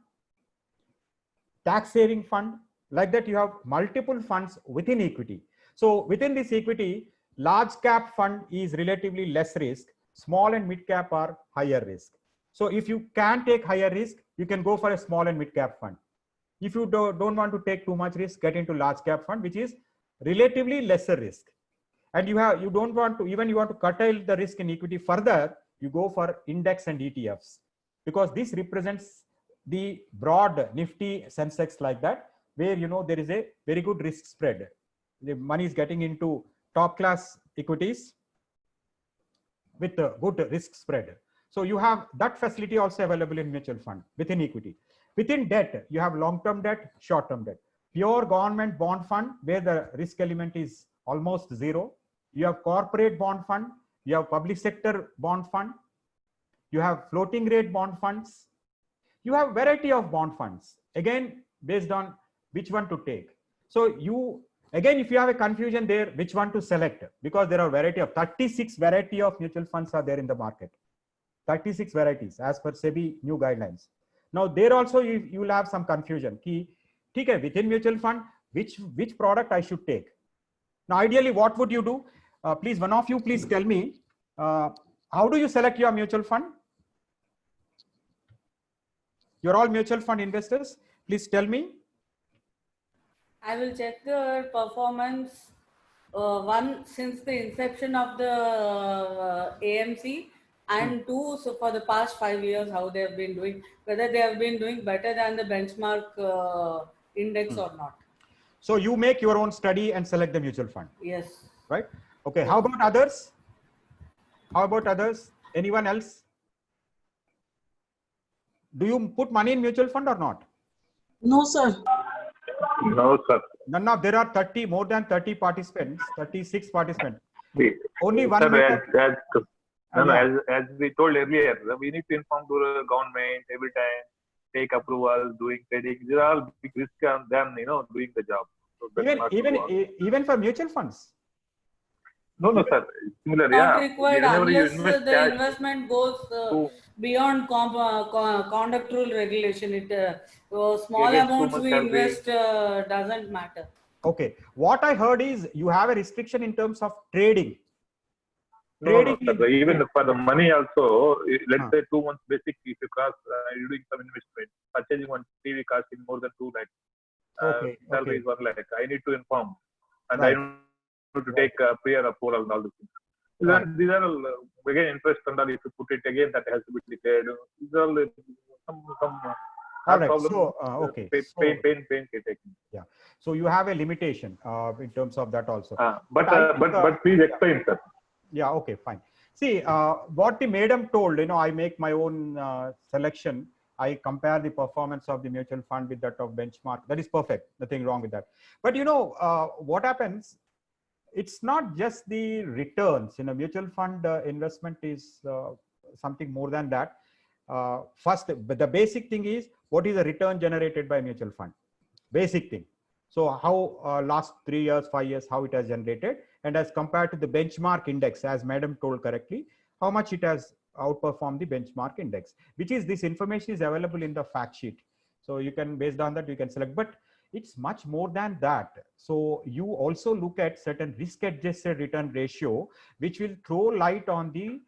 tax saving fund. Like that, you have multiple funds within equity. So within this equity, large cap fund is relatively less risk, small and mid cap are higher risk. So if you can take higher risk, you can go for a small and mid cap fund. If you don't want to take too much risk, get into large cap fund, which is relatively lesser risk. And you don't want to, even you want to curtail the risk in equity further, you go for index and ETFs, because this represents the broad Nifty Sensex like that, where there is a very good risk spread. The money is getting into top class equities with a good risk spread. So you have that facility also available in mutual fund within equity. Within debt, you have long-term debt, short-term debt. Pure government bond fund where the risk element is almost zero. You have corporate bond fund, you have public sector bond fund, you have floating rate bond funds, you have variety of bond funds, again based on which one to take. So again, if you have a confusion there, which one to select, because there are 36 variety of mutual funds are there in the market. 36 varieties as per SEBI new guidelines. Now there also you will have some confusion. Within mutual fund, which product I should take? Now ideally, what would you do? Please, one of you, please tell me, how do you select your mutual fund? You're all mutual fund investors. Please tell me. I will check the performance, one, since the inception of the AMC, and two, so for the past 5 years, how they have been doing, whether they have been doing better than the benchmark index or not. So you make your own study and select the mutual fund. Yes. Right? Okay. How about others? How about others? Anyone else? Do you put money in mutual fund or not? No, sir. No, sir. None of, there are more than 30 participants, 36 participants. Only Sir, one. as we told earlier, we need to inform to the government every time, take approval, doing trading. These are all big risk on them, doing the job. So even for mutual funds. No, sir. Similar, Not yeah. required Whenever you unless invest the cash, investment goes beyond conduct rule regulation. Small against amounts too much we salary. invest doesn't matter. Okay. What I heard is you have a restriction in terms of trading. No, sir. Even for the money also, let's say 2 months basic, if you cross, you're doing some investment, purchasing one TV costing more than 2 lakhs. Salary is 1 lakh. I need to inform. And I need to take prior approval and all these things. These are all, again, interest and all, if you put it again, that has to be declared. These are all some all right. problems. So, Pain taking. Yeah. So you have a limitation in terms of that also. But please explain, sir. Yeah, okay, fine. See, what the madam told, I make my own selection. I compare the performance of the mutual fund with that of benchmark. That is perfect. Nothing wrong with that. But what happens? It's not just the returns. Mutual fund investment is something more than that. First, the basic thing is what is the return generated by mutual fund? Basic thing. So how last 3 years, 5 years, how it has generated, and as compared to the benchmark index, as madam told correctly, how much it has outperformed the benchmark index, which is this information is available in the fact sheet. So you can, based on that, you can select, but it's much more than that. So you also look at certain risk adjusted return ratio, which will throw light on the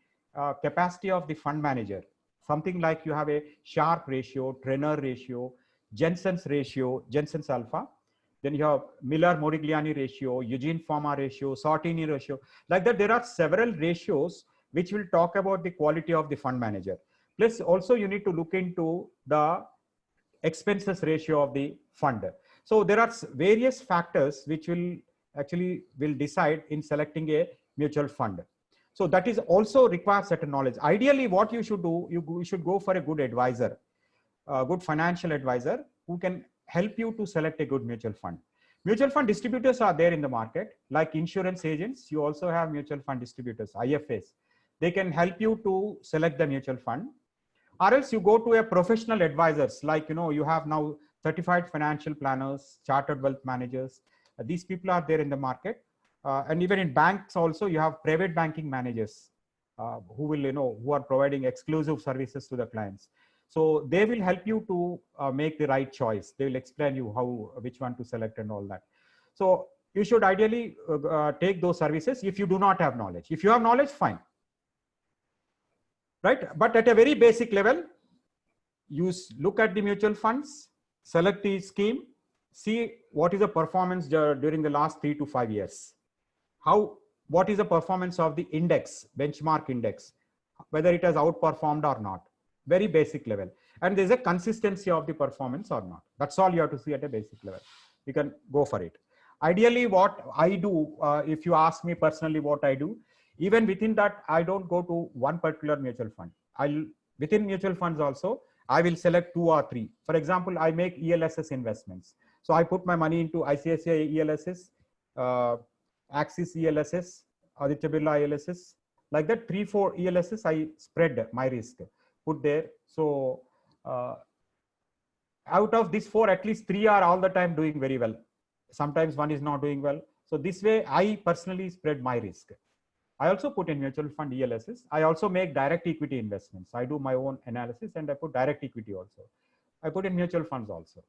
capacity of the fund manager. Something like you have a Sharpe ratio, Trenner ratio, Jensen's ratio, Jensen's alpha. Then you have Miller-Modigliani ratio, Eugene-Fama ratio, Sortini ratio. Like that, there are several ratios which will talk about the quality of the fund manager. Plus, also you need to look into the expenses ratio of the fund. So there are various factors which will decide in selecting a mutual fund. So that is also requires certain knowledge. Ideally, what you should do, you should go for a good advisor, a good financial advisor who can help you to select a good mutual fund. Mutual fund distributors are there in the market, like insurance agents. You also have mutual fund distributors, IFAs. They can help you to select the mutual fund. Or else you go to a professional advisors, like, you have now certified financial planners, chartered wealth managers. These people are there in the market. And even in banks also, you have private banking managers who will, who are providing exclusive services to the clients. So they will help you to make the right choice. They will explain you which one to select and all that. So you should ideally take those services if you do not have knowledge. If you have knowledge, fine. Right? But at a very basic level, you look at the mutual funds, select the scheme, see what is the performance during the last 3 to 5 years. What is the performance of the index, benchmark index, whether it has outperformed or not. Very basic level. And there's a consistency of the performance or not. That's all you have to see at a basic level. You can go for it. Ideally, what I do, if you ask me personally what I do, even within that, I don't go to one particular mutual fund. Within mutual funds also, I will select 2 or 3. For example, I make ELSS investments. So I put my money into ICICI ELSS, Axis ELSS, Aditya Birla ELSS, like that 3-4 ELSS, I spread my risk, put there. So out of these 4, at least 3 are all the time doing very well. Sometimes one is not doing well. So this way, I personally spread my risk. I also put in mutual fund ELSS. I also make direct equity investments. I do my own analysis and I put direct equity also. I put in mutual funds also,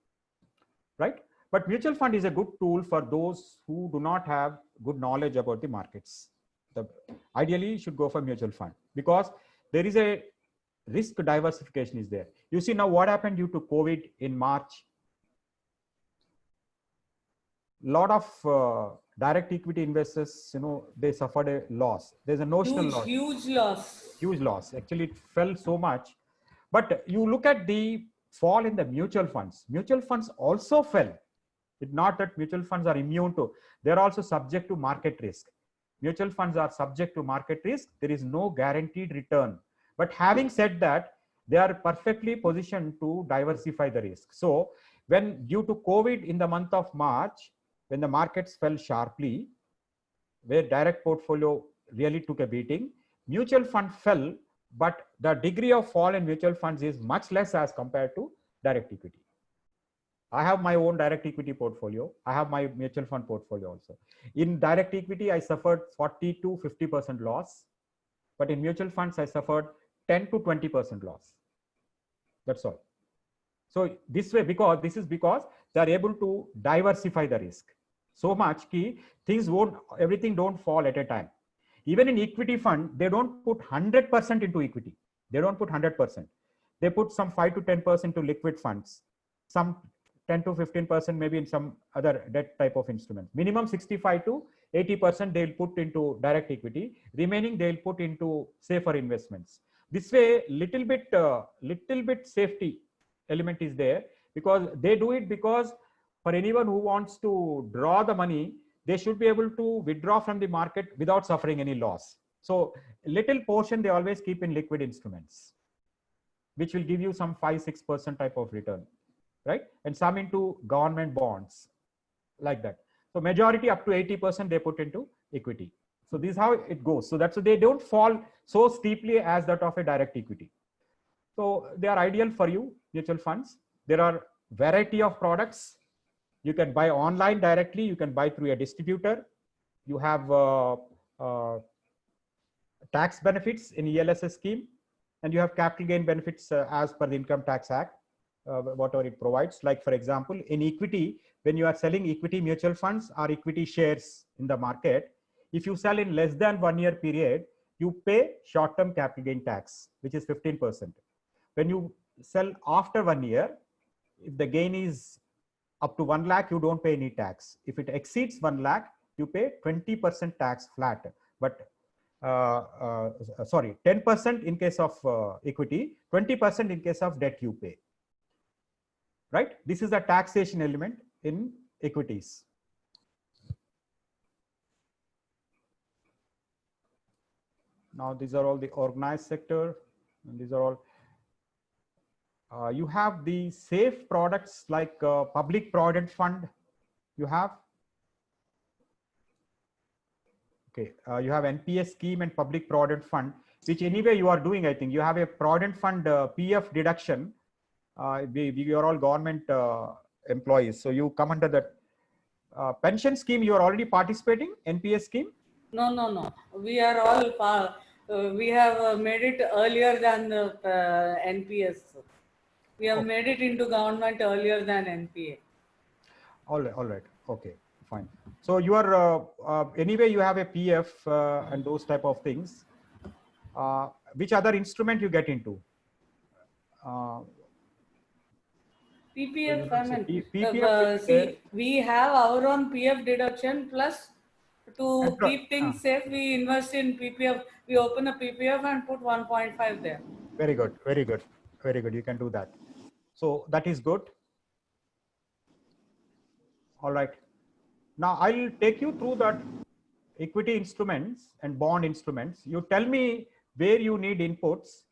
right? But mutual fund is a good tool for those who do not have good knowledge about the markets. Ideally, you should go for mutual fund because there is a risk diversification is there. You see now what happened due to COVID in March. A lot of direct equity investors, they suffered a loss. There's a notional loss. Huge loss. Huge loss. Actually, it fell so much. But you look at the fall in the mutual funds. Mutual funds also fell. It's not that mutual funds are immune to. They're also subject to market risk. Mutual funds are subject to market risk. There is no guaranteed return. But having said that, they are perfectly positioned to diversify the risk. So when due to COVID in the month of March, when the markets fell sharply, where direct portfolio really took a beating, mutual fund fell, but the degree of fall in mutual funds is much less as compared to direct equity. I have my own direct equity portfolio. I have my mutual fund portfolio also. In direct equity, I suffered 40 to 50% loss, but in mutual funds, I suffered 10 to 20% loss. That's all. So this way, because they are able to diversify the risk so much key everything don't fall at a time. Even in equity fund, they don't put 100% into equity. They don't put 100%. They put some 5 to 10% to liquid funds, some 10 to 15% maybe in some other debt type of instruments. Minimum 65 to 80% they'll put into direct equity. Remaining they'll put into safer investments. This way, little bit safety element is there because they do it because for anyone who wants to draw the money, they should be able to withdraw from the market without suffering any loss. So little portion they always keep in liquid instruments, which will give you some 5-6% type of return, right? And some into government bonds like that. So majority up to 80% they put into equity. So this is how it goes. So that's so they don't fall so steeply as that of a direct equity. So they are ideal for you, mutual funds. There are variety of products. You can buy online directly. You can buy through a distributor. You have tax benefits in ELSS scheme, and you have capital gain benefits as per the Income Tax Act, whatever it provides. Like for example, in equity, when you are selling equity mutual funds or equity shares in the market, if you sell in less than 1 year period, you pay short-term capital gain tax, which is 15%. When you sell after 1 year, if the gain is up to 1 lakh, you don't pay any tax. If it exceeds 1 lakh, you pay 20% tax flat. But sorry, 10% in case of equity, 20% in case of debt you pay. right? This is a taxation element in equities. Now these are all the organized sector, and these are all. You have the safe products like public provident fund. You have. Okay, you have NPS scheme and public provident fund, which anyway you are doing. I think you have a provident fund PF deduction. We are all government employees, so you come under that pension scheme. You are already participating NPS scheme. No. We are all we have made it earlier than the NPS. We have made it into government earlier than NPA. All right. Okay, fine. So you are anyway you have a PF and those type of things. Which other instrument you get into? PPF, I mean, PPF see, we have our own PF deduction, plus to keep things safe, we invest in PPF. We open a PPF and put 1.5 there. Very good. You can do that. So that is good. All right. Now I'll take you through that equity instruments and bond instruments. You tell me where you need inputs.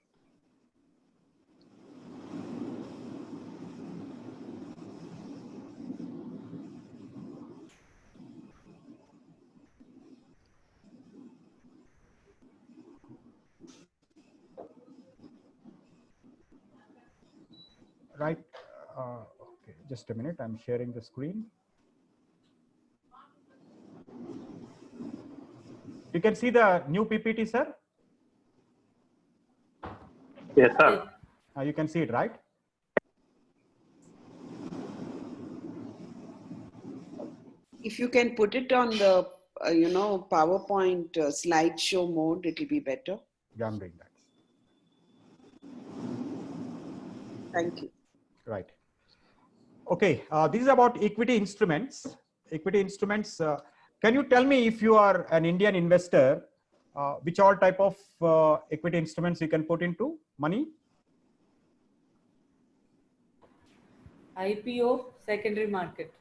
Right. Okay, just a minute. I'm sharing the screen. You can see the new PPT, sir. Yes, sir. You can see it, right? If you can put it on the, PowerPoint slideshow mode, it will be better. Yeah, I'm doing that. Thank you. Right. Okay. This is about equity instruments. Equity instruments. Can you tell me, if you are an Indian investor, which all type of equity instruments you can put into money? IPO, secondary market.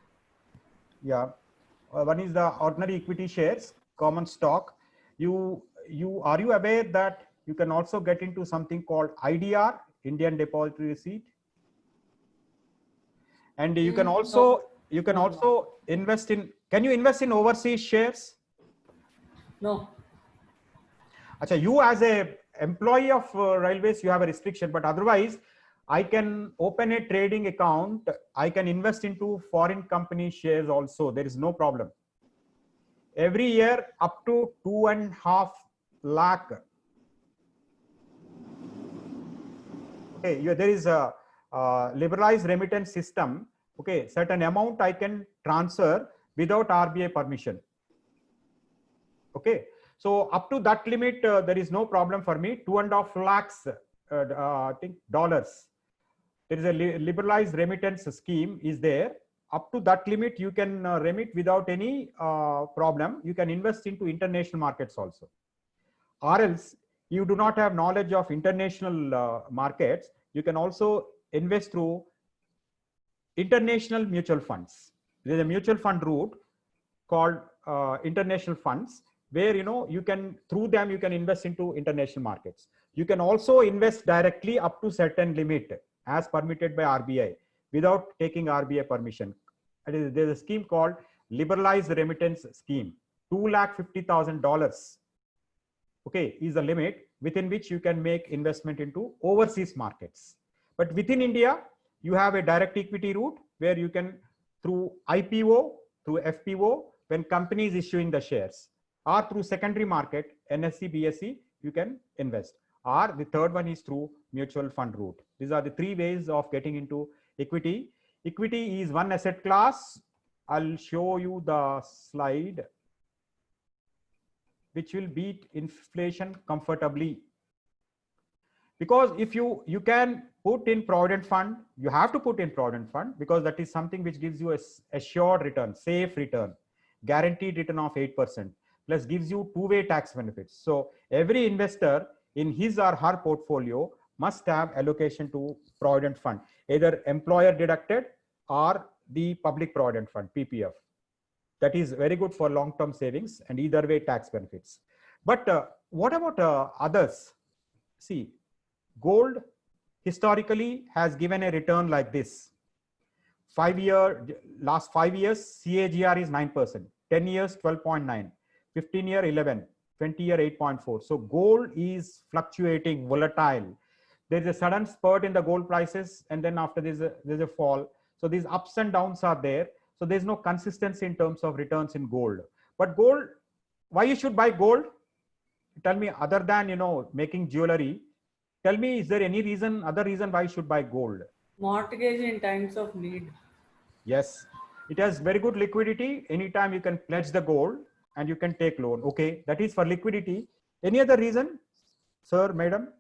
Yeah. One is the ordinary equity shares, common stock. Are you aware that you can also get into something called IDR, Indian Depository Receipt? And you can also invest in. Can you invest in overseas shares? No. Achha, you as a employee of railways, you have a restriction, but otherwise I can open a trading account. I can invest into foreign company shares also. There is no problem. Every year up to 2.5 lakh. Okay, there is a liberalized remittance system. Okay, certain amount I can transfer without RBI permission. Okay, so up to that limit, there is no problem for me. 2.5 lakhs, I think dollars. There is a liberalized remittance scheme is there. Up to that limit, you can remit without any problem. You can invest into international markets also. Or else, you do not have knowledge of international markets, you can also invest through international mutual funds. There is a mutual fund route called international funds, where you can, through them you can invest into international markets. You can also invest directly up to certain limit as permitted by RBI without taking RBI permission. There's a scheme called liberalized remittance scheme. $250,000. Okay, is the limit within which you can make investment into overseas markets. But within India, you have a direct equity route where you can, through IPO, through FPO, when company is issuing the shares, or through secondary market, NSE, BSE, you can invest. Or the third one is through mutual fund route. These are the three ways of getting into equity. Equity is one asset class. I'll show you the slide, which will beat inflation comfortably. Because if you can put in provident fund, you have to put in provident fund, because that is something which gives you a assured return, safe return, guaranteed return of 8%, plus gives you two-way tax benefits. So every investor in his or her portfolio must have allocation to provident fund. either employer deducted or the public provident fund, PPF. That is very good for long-term savings and either way tax benefits. But what about others? See, gold historically has given a return like this. Last 5 years, CAGR is 9%, 10 years, 12.9, 15 year, 11, 20 year, 8.4. So gold is fluctuating, volatile. There's a sudden spurt in the gold prices, and then after there's a fall. So these ups and downs are there. So there's no consistency in terms of returns in gold. But gold, why you should buy gold? Tell me, other than, you know, making jewelry, tell me, is there any reason, other reason why you should buy gold? Mortgage in times of need. Yes, it has very good liquidity. Anytime you can pledge the gold and you can take loan. Okay, that is for liquidity. Any other reason, sir, madam,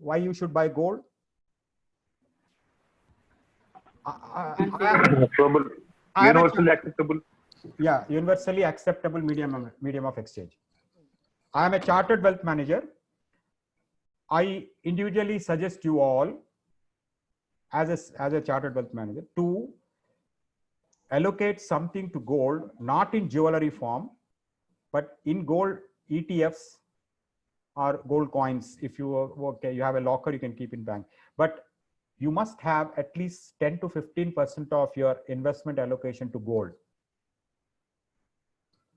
why you should buy gold? Universally acceptable. Yeah, universally acceptable medium of exchange. I am a chartered wealth manager. I individually suggest you all as a chartered wealth manager to allocate something to gold, not in jewelry form, but in gold ETFs or gold coins. If you have a locker, you can keep in bank, but you must have at least 10 to 15% of your investment allocation to gold.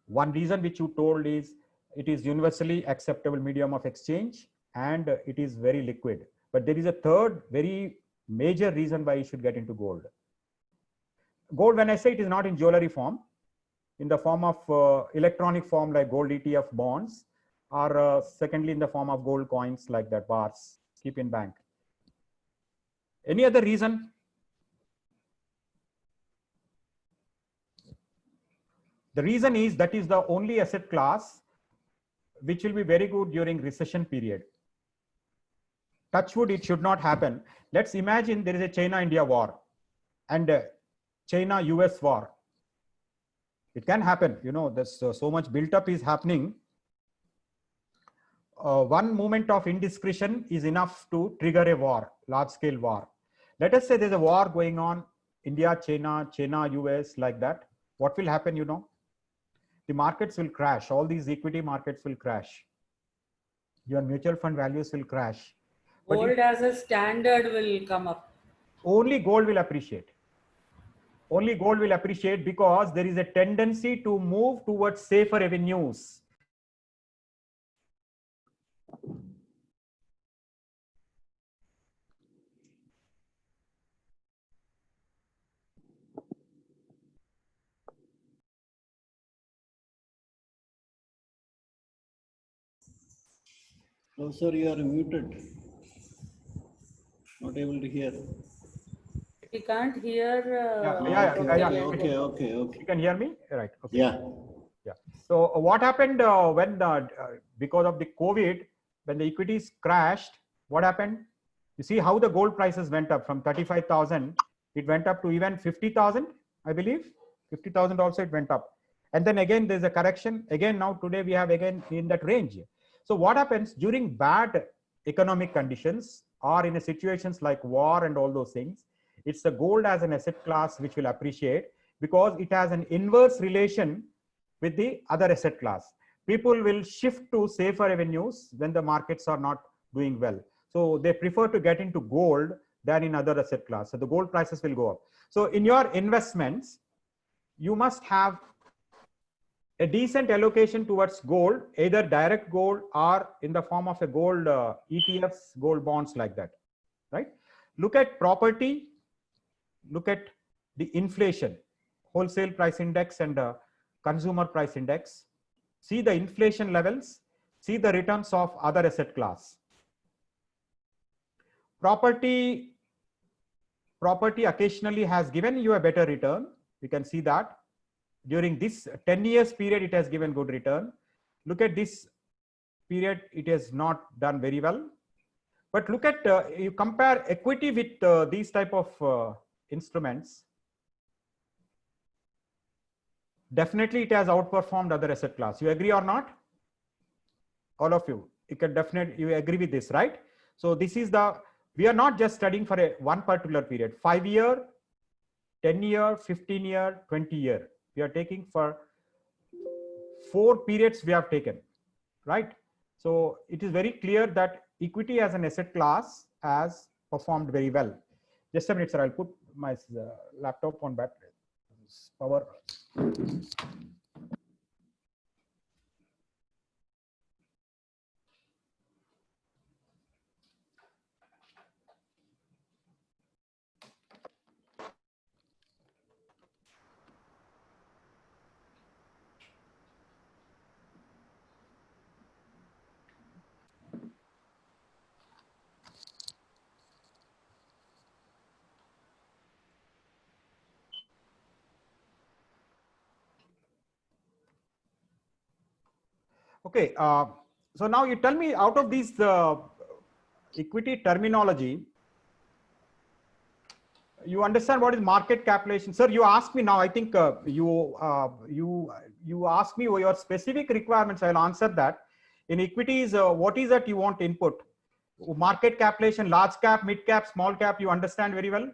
One reason which you told is it is universally acceptable medium of exchange and it is very liquid. But there is a third very major reason why you should get into gold. Gold, when I say, it is not in jewelry form, in the form of electronic form like gold ETF bonds, or secondly in the form of gold coins like that, bars, keep in bank. Any other reason? The reason is that is the only asset class which will be very good during recession period. Touch wood, it should not happen. Let's imagine there is a China-India war and China-US war. It can happen, you know, there's so much built up is happening. One moment of indiscretion is enough to trigger a war, large scale war. Let us say there's a war going on, India, China, US, like that. What will happen, you know? The markets will crash. All these equity markets will crash. Your mutual fund values will crash. Gold as a standard will come up. Only gold will appreciate. Only gold will appreciate because there is a tendency to move towards safer avenues. Oh, sir, you are muted. Not able to hear. We can't hear. Okay. You can hear me, right? Okay. Yeah. So what happened when because of the COVID, when the equities crashed? What happened? You see how the gold prices went up from 35,000. It went up to even 50,000, I believe. 50,000 also it went up, and then again there's a correction. Again now today we have again in that range. So what happens during bad economic conditions or in a situations like war and all those things? It's the gold as an asset class which will appreciate because it has an inverse relation with the other asset class. People will shift to safer avenues when the markets are not doing well. So they prefer to get into gold than in other asset class. So the gold prices will go up. So in your investments, you must have a decent allocation towards gold, either direct gold or in the form of a gold ETFs, gold bonds like that, right? Look at property, look at the inflation, wholesale price index and consumer price index. See the inflation levels, see the returns of other asset class. Property occasionally has given you a better return. You can see that. During this 10 years period, it has given good return. Look at this period, it has not done very well. But look at, you compare equity with these type of instruments. Definitely it has outperformed other asset class. You agree or not? All of you, you can definitely, you agree with this, right? So this is the we are not just studying for one particular period, 5-year, 10-year, 15-year, 20-year. We are taking for 4 periods we have taken, right? So it is very clear that equity as an asset class has performed very well. Just a minute, sir. I'll put my laptop on battery. Power. Okay, so now you tell me, out of these equity terminology, you understand what is market capitalization? Sir, you asked me now, I think you asked me your specific requirements. I'll answer that. In equities, what is that you want input? Market capitalization, large cap, mid cap, small cap, you understand very well?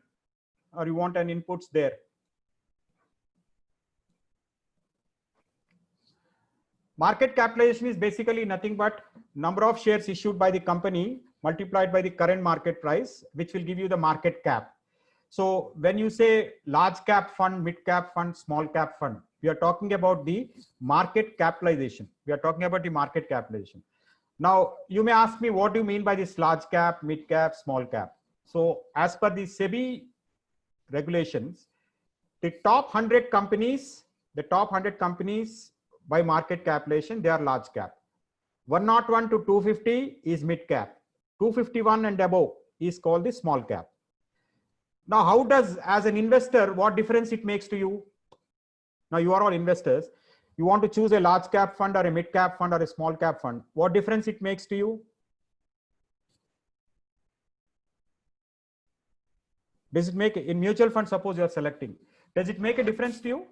Or you want an inputs there? Market capitalization is basically nothing but number of shares issued by the company multiplied by the current market price, which will give you the market cap. So when you say large cap fund, mid cap fund, small cap fund, we are talking about the market capitalization. We are talking about the market capitalization. Now, you may ask me, what do you mean by this large cap, mid cap, small cap? So as per the SEBI regulations, the top 100 companies, by market capitalization, they are large cap. 101 to 250 is mid cap. 251 and above is called the small cap. Now, how does, as an investor, what difference it makes to you? Now, you are all investors. You want to choose a large cap fund or a mid cap fund or a small cap fund. What difference it makes to you? Does it make, in mutual fund, suppose you are selecting, does it make a difference to you?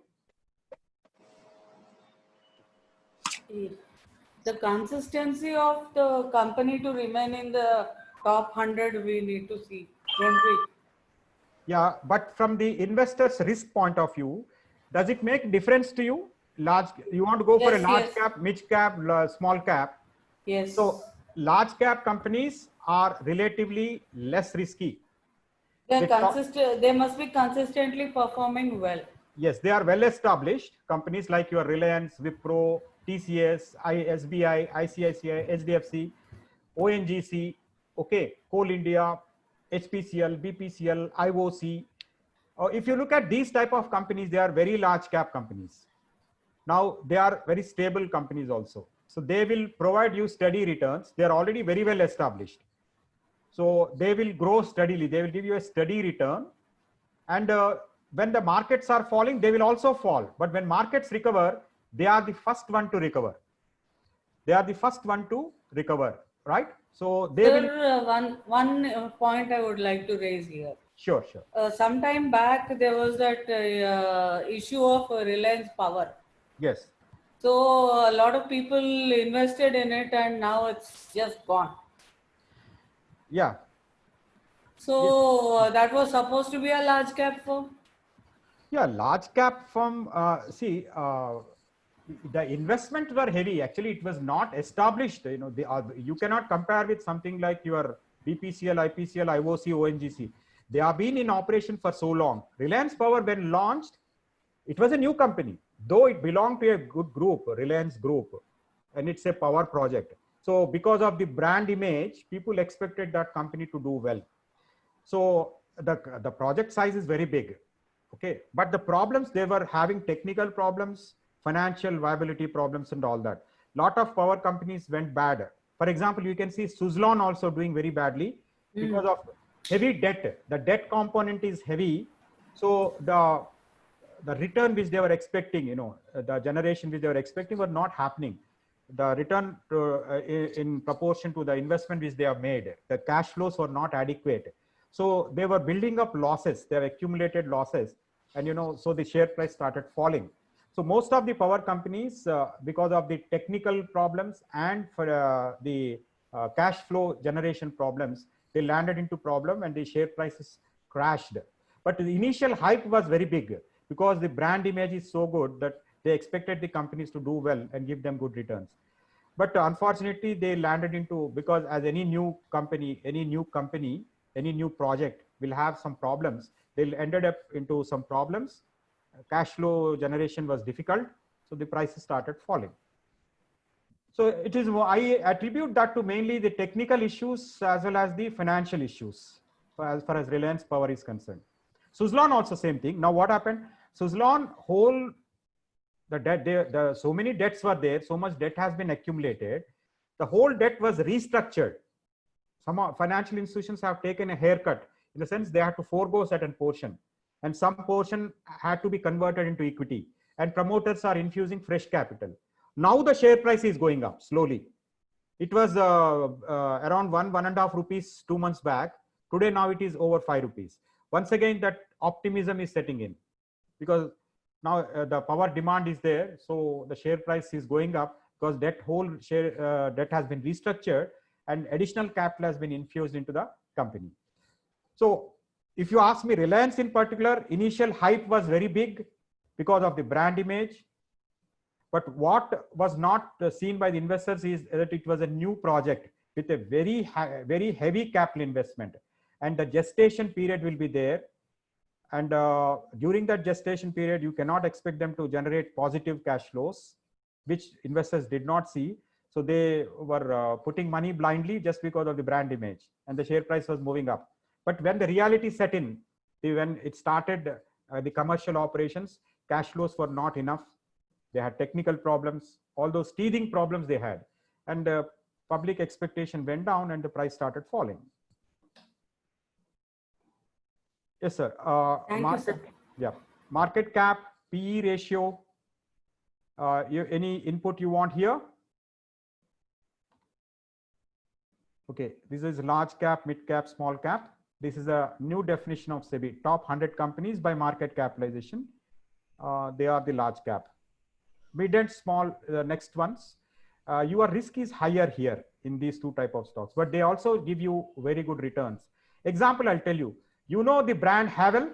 The consistency of the company to remain in the top 100 we need to see, don't we? Yeah, but from the investor's risk point of view, does it make difference to you? Large, you want to go for a large cap, mid cap, small cap. Yes. So large cap companies are relatively less risky. They must be consistently performing well. Yes, they are well established. Companies like your Reliance, Wipro, TCS, SBI, ICICI, HDFC, ONGC, okay, Coal India, HPCL, BPCL, IOC. If you look at these type of companies, they are very large cap companies. Now, they are very stable companies also. So they will provide you steady returns. They are already very well established. So they will grow steadily. They will give you a steady return. And when the markets are falling, they will also fall. But when markets recover, they are the first one to recover. They are the first one to recover, right? So they will. One point I would like to raise here. Sure, sure. Some time back, there was that issue of Reliance Power. Yes. So a lot of people invested in it and now it's just gone. Yeah. So that was supposed to be a large cap firm? Yeah, large cap firm, see, the investments were heavy. Actually, it was not established. You know, you cannot compare with something like your BPCL, IPCL, IOC, ONGC. They have been in operation for so long. Reliance Power, when launched, it was a new company, though it belonged to a good group, Reliance Group, and it's a power project. So because of the brand image, people expected that company to do well. So the project size is very big. Okay, but the problems, they were having technical problems, financial viability problems and all that. Lot of power companies went bad. For example, you can see Suzlon also doing very badly because of heavy debt. The debt component is heavy. So the return which they were expecting, you know, the generation which they were expecting were not happening. The return in proportion to the investment which they have made, the cash flows were not adequate. So they were building up losses, they have accumulated losses, and you know, so the share price started falling. So most of the power companies, because of the technical problems and for the cash flow generation problems, they landed into problem and the share prices crashed. But the initial hype was very big because the brand image is so good that they expected the companies to do well and give them good returns. But unfortunately, they landed into, because as any new company, any new project will have some problems. They ended up into some problems. Cash flow generation was difficult. So the prices started falling. So it is, I attribute that to mainly the technical issues as well as the financial issues as far as Reliance Power is concerned. Suzlon also same thing. Now what happened? Suzlon whole, the debt, so many debts were there, so much debt has been accumulated. The whole debt was restructured. Some financial institutions have taken a haircut, in the sense they had to forego certain portion, and some portion had to be converted into equity, and promoters are infusing fresh capital. Now the share price is going up slowly. It was around 1.5 rupees 2 months back. Today now it is over 5 rupees. Once again that optimism is setting in, because now the power demand is there, so the share price is going up because that whole share debt has been restructured and additional capital has been infused into the company. So if you ask me, Reliance in particular, initial hype was very big because of the brand image. But what was not seen by the investors is that it was a new project with a very heavy capital investment, and the gestation period will be there. And during that gestation period, you cannot expect them to generate positive cash flows, which investors did not see. So they were putting money blindly just because of the brand image, and the share price was moving up. But when the reality set in, when it started the commercial operations, cash flows were not enough. They had technical problems, all those teething problems they had, and public expectation went down and the price started falling. Yes, sir. Thank you, sir. Yeah, market cap, PE ratio. Any input you want here? Okay, this is large cap, mid cap, small cap. This is a new definition of SEBI. Top 100 companies by market capitalization. They are the large cap. Mid and small, the next ones. Your risk is higher here in these two type of stocks, but they also give you very good returns. Example, I'll tell you. You know the brand Havel?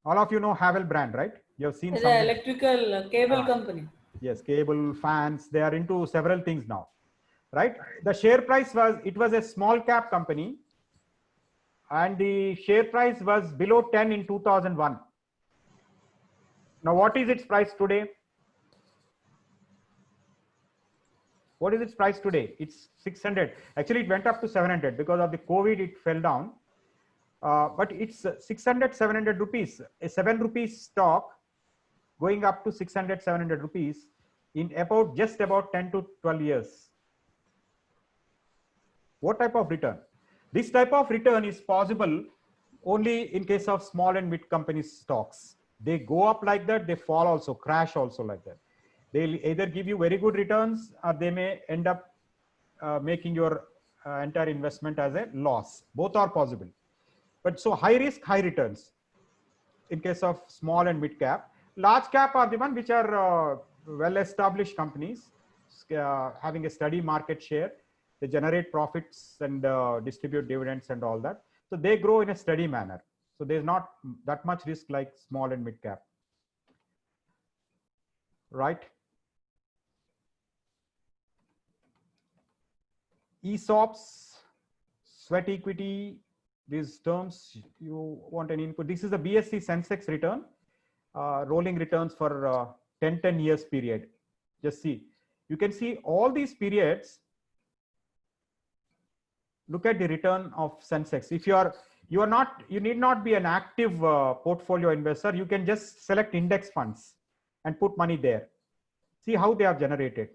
All of you know Havel brand, right? You have seen The electrical cable company. Yes, cable, fans, they are into several things now, right? The share price it was a small cap company, and the share price was below 10 in 2001. Now, what is its price today? What is its price today? It's 600. Actually, it went up to 700 because of the COVID, it fell down. But it's 600, 700 rupees. A 7 rupees stock going up to 600, 700 rupees in just about 10 to 12 years. What type of return? This type of return is possible only in case of small and mid company stocks. They go up like that, they fall also, crash also like that. They'll either give you very good returns, or they may end up making your entire investment as a loss. Both are possible. But so high risk, high returns in case of small and mid cap. Large cap are the one which are well-established companies having a steady market share. They generate profits and distribute dividends and all that. So they grow in a steady manner. So there's not that much risk like small and mid cap, right? ESOPs, sweat equity, these terms, you want an input. This is the BSE Sensex return, rolling returns for 10 years period. Just see, you can see all these periods. Look at the return of Sensex. If you need not be an active portfolio investor. You can just select index funds and put money there. See how they are generated.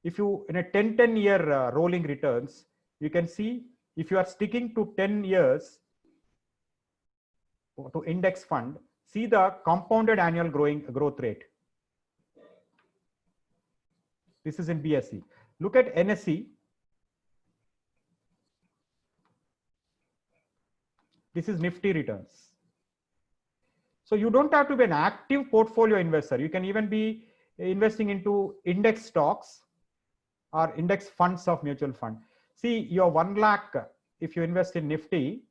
If you, in a 10 year rolling returns, you can see if you are sticking to 10 years to index fund, see the compounded annual growth rate. This is in BSE. Look at NSE. This is Nifty returns. So you don't have to be an active portfolio investor. You can even be investing into index stocks are index funds of mutual fund. See, your 1 lakh, if you invest in Nifty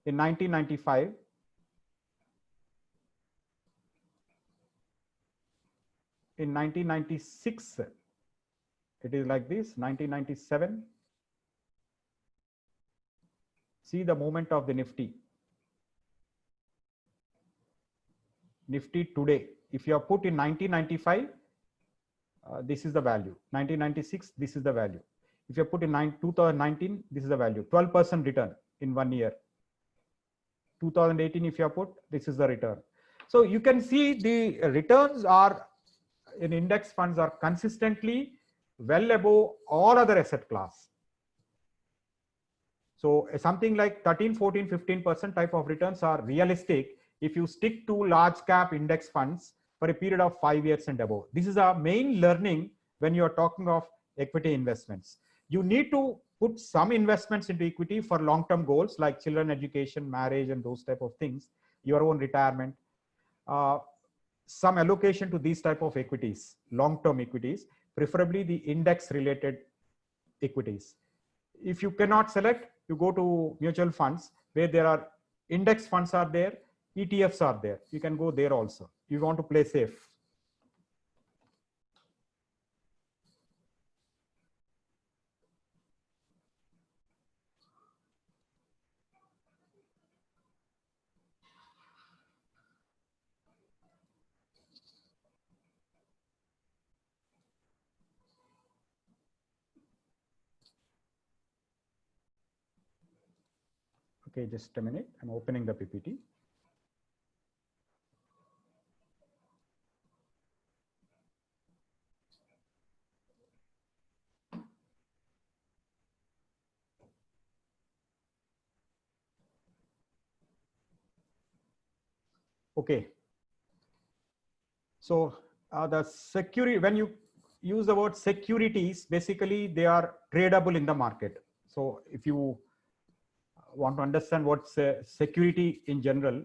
in 1995, in 1996, it is like this, 1997. See the movement of the Nifty. Nifty today, if you are put in 1995, this is the value. 1996, this is the value. If you put in 2019, this is the value. 12% return in 1 year. 2018, if you put, this is the return. So you can see the returns are in index funds are consistently well above all other asset class. So something like 13, 14, 15% type of returns are realistic if you stick to large cap index funds for a period of 5 years and above. This is our main learning when you are talking of equity investments. You need to put some investments into equity for long-term goals like children education, marriage, and those type of things, your own retirement. Some allocation to these type of equities, long-term equities, preferably the index related equities. If you cannot select, you go to mutual funds where there are index funds are there, ETFs are there. You can go there also. You want to play safe. Okay, just a minute. I'm opening the PPT. Okay. So the security, when you use the word securities, basically they are tradable in the market. So if you want to understand what security in general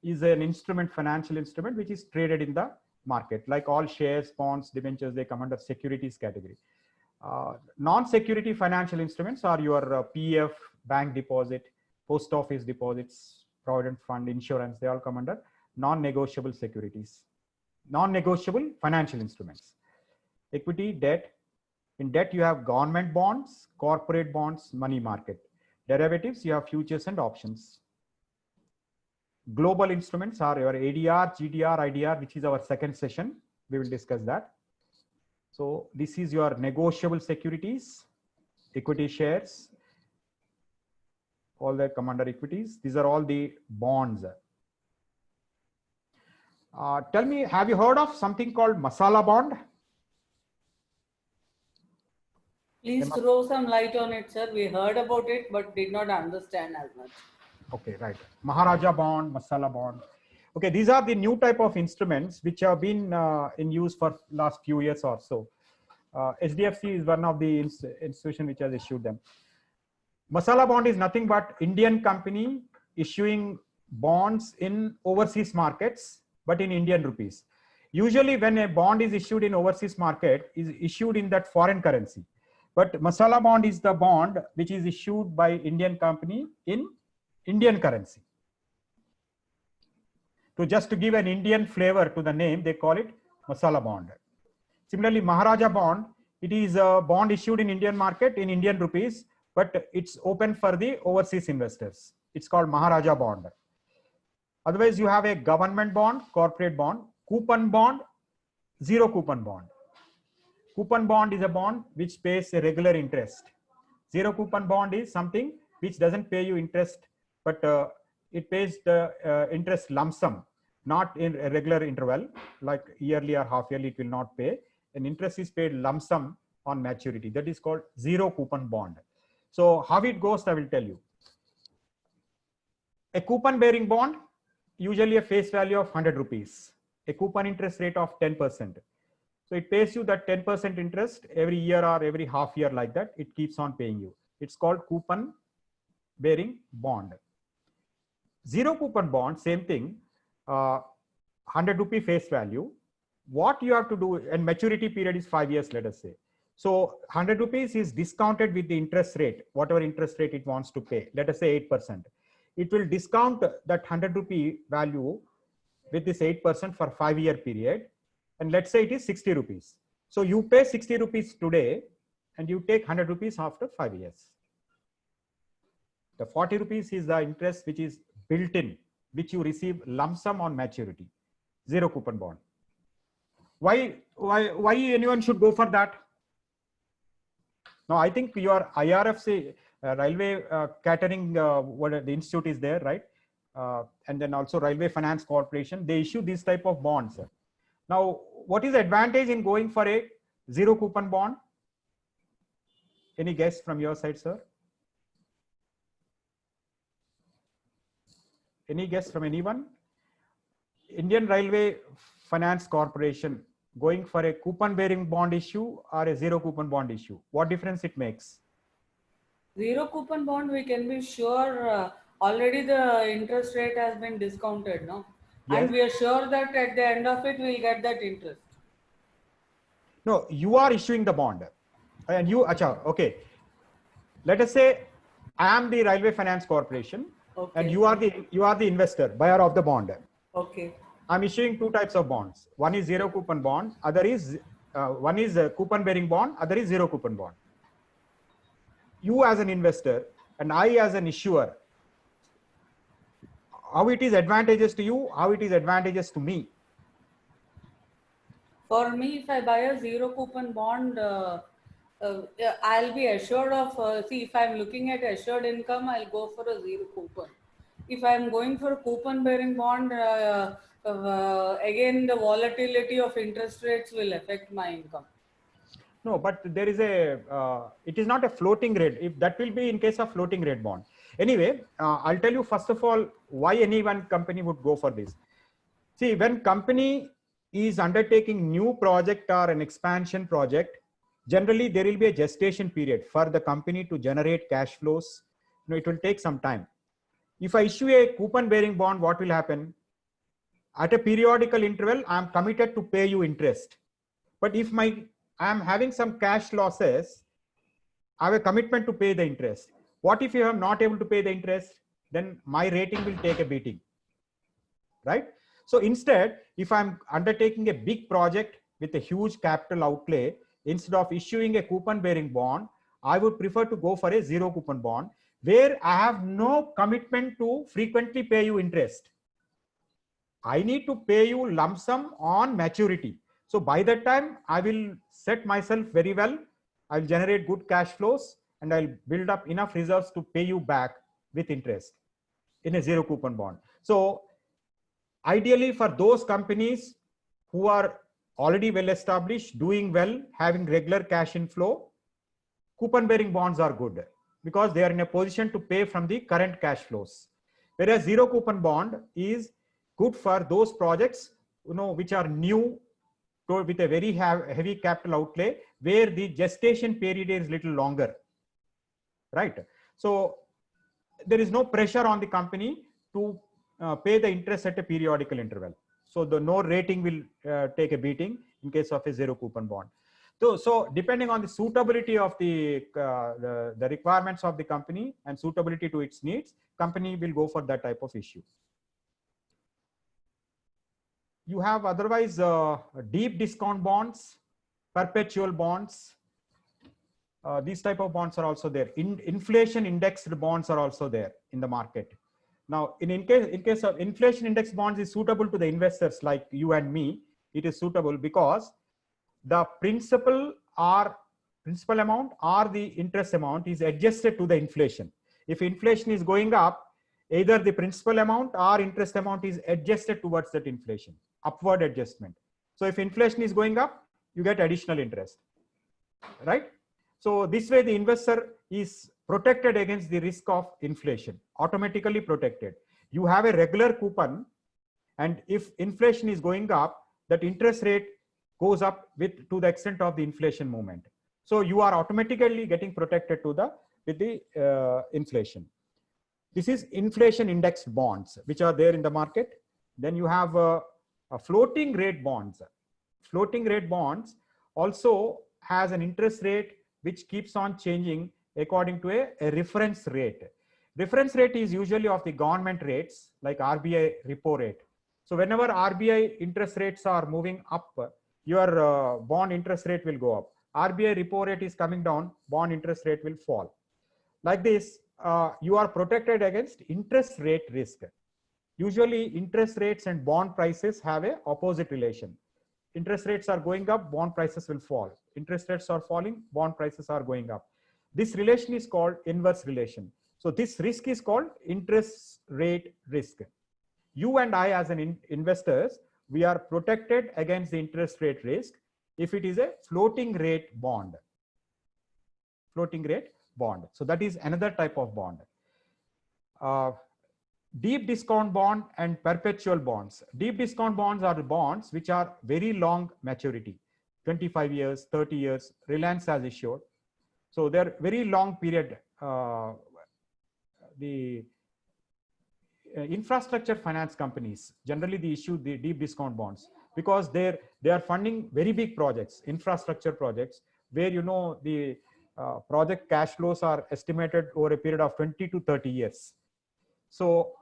is, an instrument, financial instrument, which is traded in the market, like all shares, bonds, debentures, they come under securities category. Non-security financial instruments are your PF, bank deposit, post office deposits, provident fund, insurance, they all come under non-negotiable securities, non-negotiable financial instruments. Equity, debt. In debt, you have government bonds, corporate bonds, money market. Derivatives, you have futures and options. Global instruments are your ADR, GDR, IDR, which is our second session. We will discuss that. So this is your negotiable securities, equity shares, all that come under equities. These are all the bonds. Tell me, have you heard of something called masala bond? Please throw some light on it, sir. We heard about it, but did not understand as much. Okay, right. Maharaja bond, masala bond. Okay, these are the new type of instruments which have been in use for last few years or so. HDFC is one of the institution which has issued them. Masala bond is nothing but Indian company issuing bonds in overseas markets, but in Indian rupees. Usually when a bond is issued in overseas market, is issued in that foreign currency. But masala bond is the bond which is issued by Indian company in Indian currency. So just to give an Indian flavor to the name, they call it masala bond. Similarly, Maharaja bond, it is a bond issued in Indian market in Indian rupees, but it's open for the overseas investors. It's called Maharaja bond. Otherwise, you have a government bond, corporate bond, coupon bond, zero coupon bond. Coupon bond is a bond which pays a regular interest. Zero coupon bond is something which doesn't pay you interest, but it pays the interest lump sum, not in a regular interval, like yearly or half yearly, it will not pay. An interest is paid lump sum on maturity. That is called zero coupon bond. So how it goes, I will tell you. A coupon bearing bond, usually a face value of 100 rupees, a coupon interest rate of 10%. So it pays you that 10% interest every year or every half year, like that. It keeps on paying you. It's called coupon bearing bond. Zero coupon bond, same thing, 100 rupee face value. what you have to do, and maturity period is 5 years, let us say. So 100 rupees is discounted with the interest rate, whatever interest rate it wants to pay, let us say 8%. It will discount that 100 rupee value with this 8% for 5-year period. And let's say it is 60 rupees. So you pay 60 rupees today and you take 100 rupees after 5 years. The 40 rupees is the interest which is built in, which you receive lump sum on maturity, zero coupon bond. Why anyone should go for that? Now, I think your IRFC, Railway Catering, what the institute is there, right? And then also Railway Finance Corporation, they issue these type of bonds. Now, what is the advantage in going for a zero coupon bond? Any guess from your side, sir? Any guess from anyone? Indian Railway Finance Corporation going for a coupon bearing bond issue or a zero coupon bond issue? What difference it makes? Zero coupon bond, we can be sure already the interest rate has been discounted, no? Yes. And we are sure that at the end of it, we'll get that interest. No, you are issuing the bond. And you, okay. Let us say I am the Railway Finance Corporation, Okay. and you are the investor, buyer of the bond. Okay. I'm issuing two types of bonds. One is zero coupon bond, other is one is a coupon bearing bond, other is zero coupon bond. You as an investor and I as an issuer, how it is advantageous to you, how it is advantageous to me. For me, if I buy a zero coupon bond, I'll be assured of, see, if I'm looking at assured income, I'll go for a zero coupon. If I'm going for a coupon bearing bond, again, the volatility of interest rates will affect my income. No, but there is a, it is not a floating rate. If that will be in case of floating rate bond. Anyway, I'll tell you first of all, why any one company would go for this. See, when company is undertaking new project or an expansion project, generally there will be a gestation period for the company to generate cash flows. You know, it will take some time. If I issue a coupon bearing bond, what will happen? At a periodical interval, I am committed to pay you interest. But if I am having some cash losses, I have a commitment to pay the interest. What if you are not able to pay the interest? Then my rating will take a beating, right? So instead, if I'm undertaking a big project with a huge capital outlay, instead of issuing a coupon bearing bond, I would prefer to go for a zero coupon bond where I have no commitment to frequently pay you interest. I need to pay you lump sum on maturity. So by that time, I will set myself very well. I'll generate good cash flows and I'll build up enough reserves to pay you back with interest in a zero coupon bond. So ideally for those companies who are already well established, doing well, having regular cash inflow, coupon bearing bonds are good because they are in a position to pay from the current cash flows. Whereas zero coupon bond is good for those projects, you know, which are new with a very heavy capital outlay where the gestation period is little longer, right? So there is no pressure on the company to pay the interest at a periodical interval. So the no rating will take a beating in case of a zero coupon bond. So depending on the suitability of the requirements of the company and suitability to its needs, company will go for that type of issue. You have otherwise deep discount bonds, perpetual bonds. These type of bonds are also there. Inflation indexed bonds are also there in the market. Now, in case of inflation index bonds is suitable to the investors like you and me. It is suitable because the principal amount or the interest amount is adjusted to the inflation. If inflation is going up, either the principal amount or interest amount is adjusted towards that inflation, upward adjustment. So if inflation is going up, you get additional interest, right? So this way the investor is protected against the risk of inflation, automatically protected. You have a regular coupon, and if inflation is going up, that interest rate goes up to the extent of the inflation movement. So you are automatically getting protected with the inflation. This is inflation indexed bonds, which are there in the market. Then you have floating rate bonds. floating rate bonds also has an interest rate which keeps on changing according to a reference rate. Reference rate is usually of the government rates like RBI repo rate. So whenever RBI interest rates are moving up, your bond interest rate will go up. RBI repo rate is coming down, bond interest rate will fall. Like this, you are protected against interest rate risk. Usually interest rates and bond prices have a opposite relation. Interest rates are going up, bond prices will fall. Interest rates are falling, bond prices are going up. This relation is called inverse relation. So this risk is called interest rate risk. You and I as an investors, we are protected against the interest rate risk if it is a floating rate bond. Floating rate bond. So that is another type of bond. Deep discount bond and perpetual bonds. Deep discount bonds are the bonds which are very long maturity, 25 years, 30 years, Reliance has issued. So they're very long period. The infrastructure finance companies, generally they issue the deep discount bonds because they are funding very big projects, infrastructure projects, where the project cash flows are estimated over a period of 20 to 30 years. So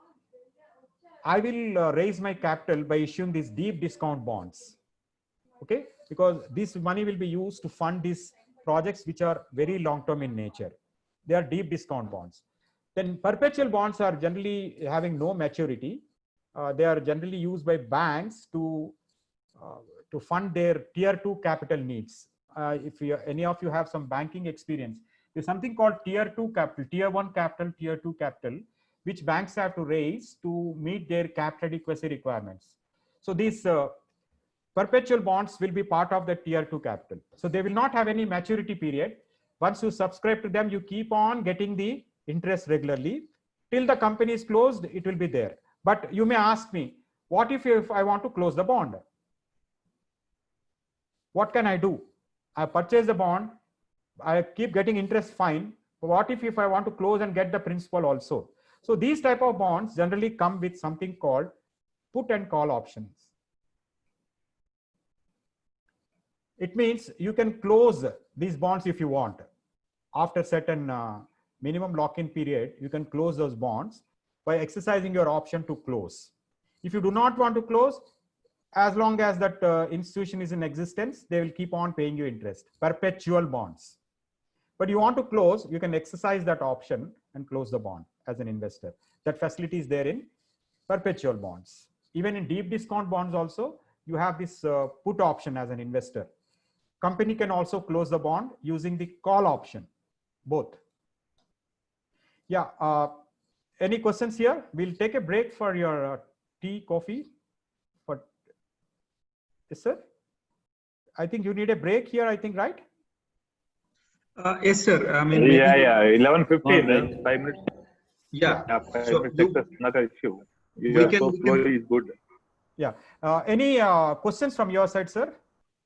I will raise my capital by issuing these deep discount bonds, okay? Because this money will be used to fund these projects which are very long-term in nature. They are deep discount bonds. Then perpetual bonds are generally having no maturity. They are generally used by banks to fund their tier 2 capital needs. If any of you have some banking experience, there's something called tier 2 capital, tier 1 capital, tier 2 capital, which banks have to raise to meet their capital adequacy requirements. So these perpetual bonds will be part of the tier 2 capital. So they will not have any maturity period. Once you subscribe to them, you keep on getting the interest regularly. Till the company is closed, it will be there. But you may ask me, what if I want to close the bond? What can I do? I purchase the bond, I keep getting interest, fine. But what if I want to close and get the principal also? So these type of bonds generally come with something called put and call options. It means you can close these bonds if you want. After certain minimum lock-in period, you can close those bonds by exercising your option to close. If you do not want to close, as long as that institution is in existence, they will keep on paying you interest. Perpetual bonds. But you want to close, you can exercise that option and close the bond as an investor. That facility is there in perpetual bonds. Even in deep discount bonds also, you have this put option as an investor. Company can also close the bond using the call option, both. Yeah, any questions here? We'll take a break for your tea, coffee. Yes, sir. I think you need a break here, I think, right? Yes, sir. I mean, yeah, 11:15, 5 minutes. Yeah. 5 So minutes, that's not an issue. You are so slow is good. Yeah. Any questions from your side, sir?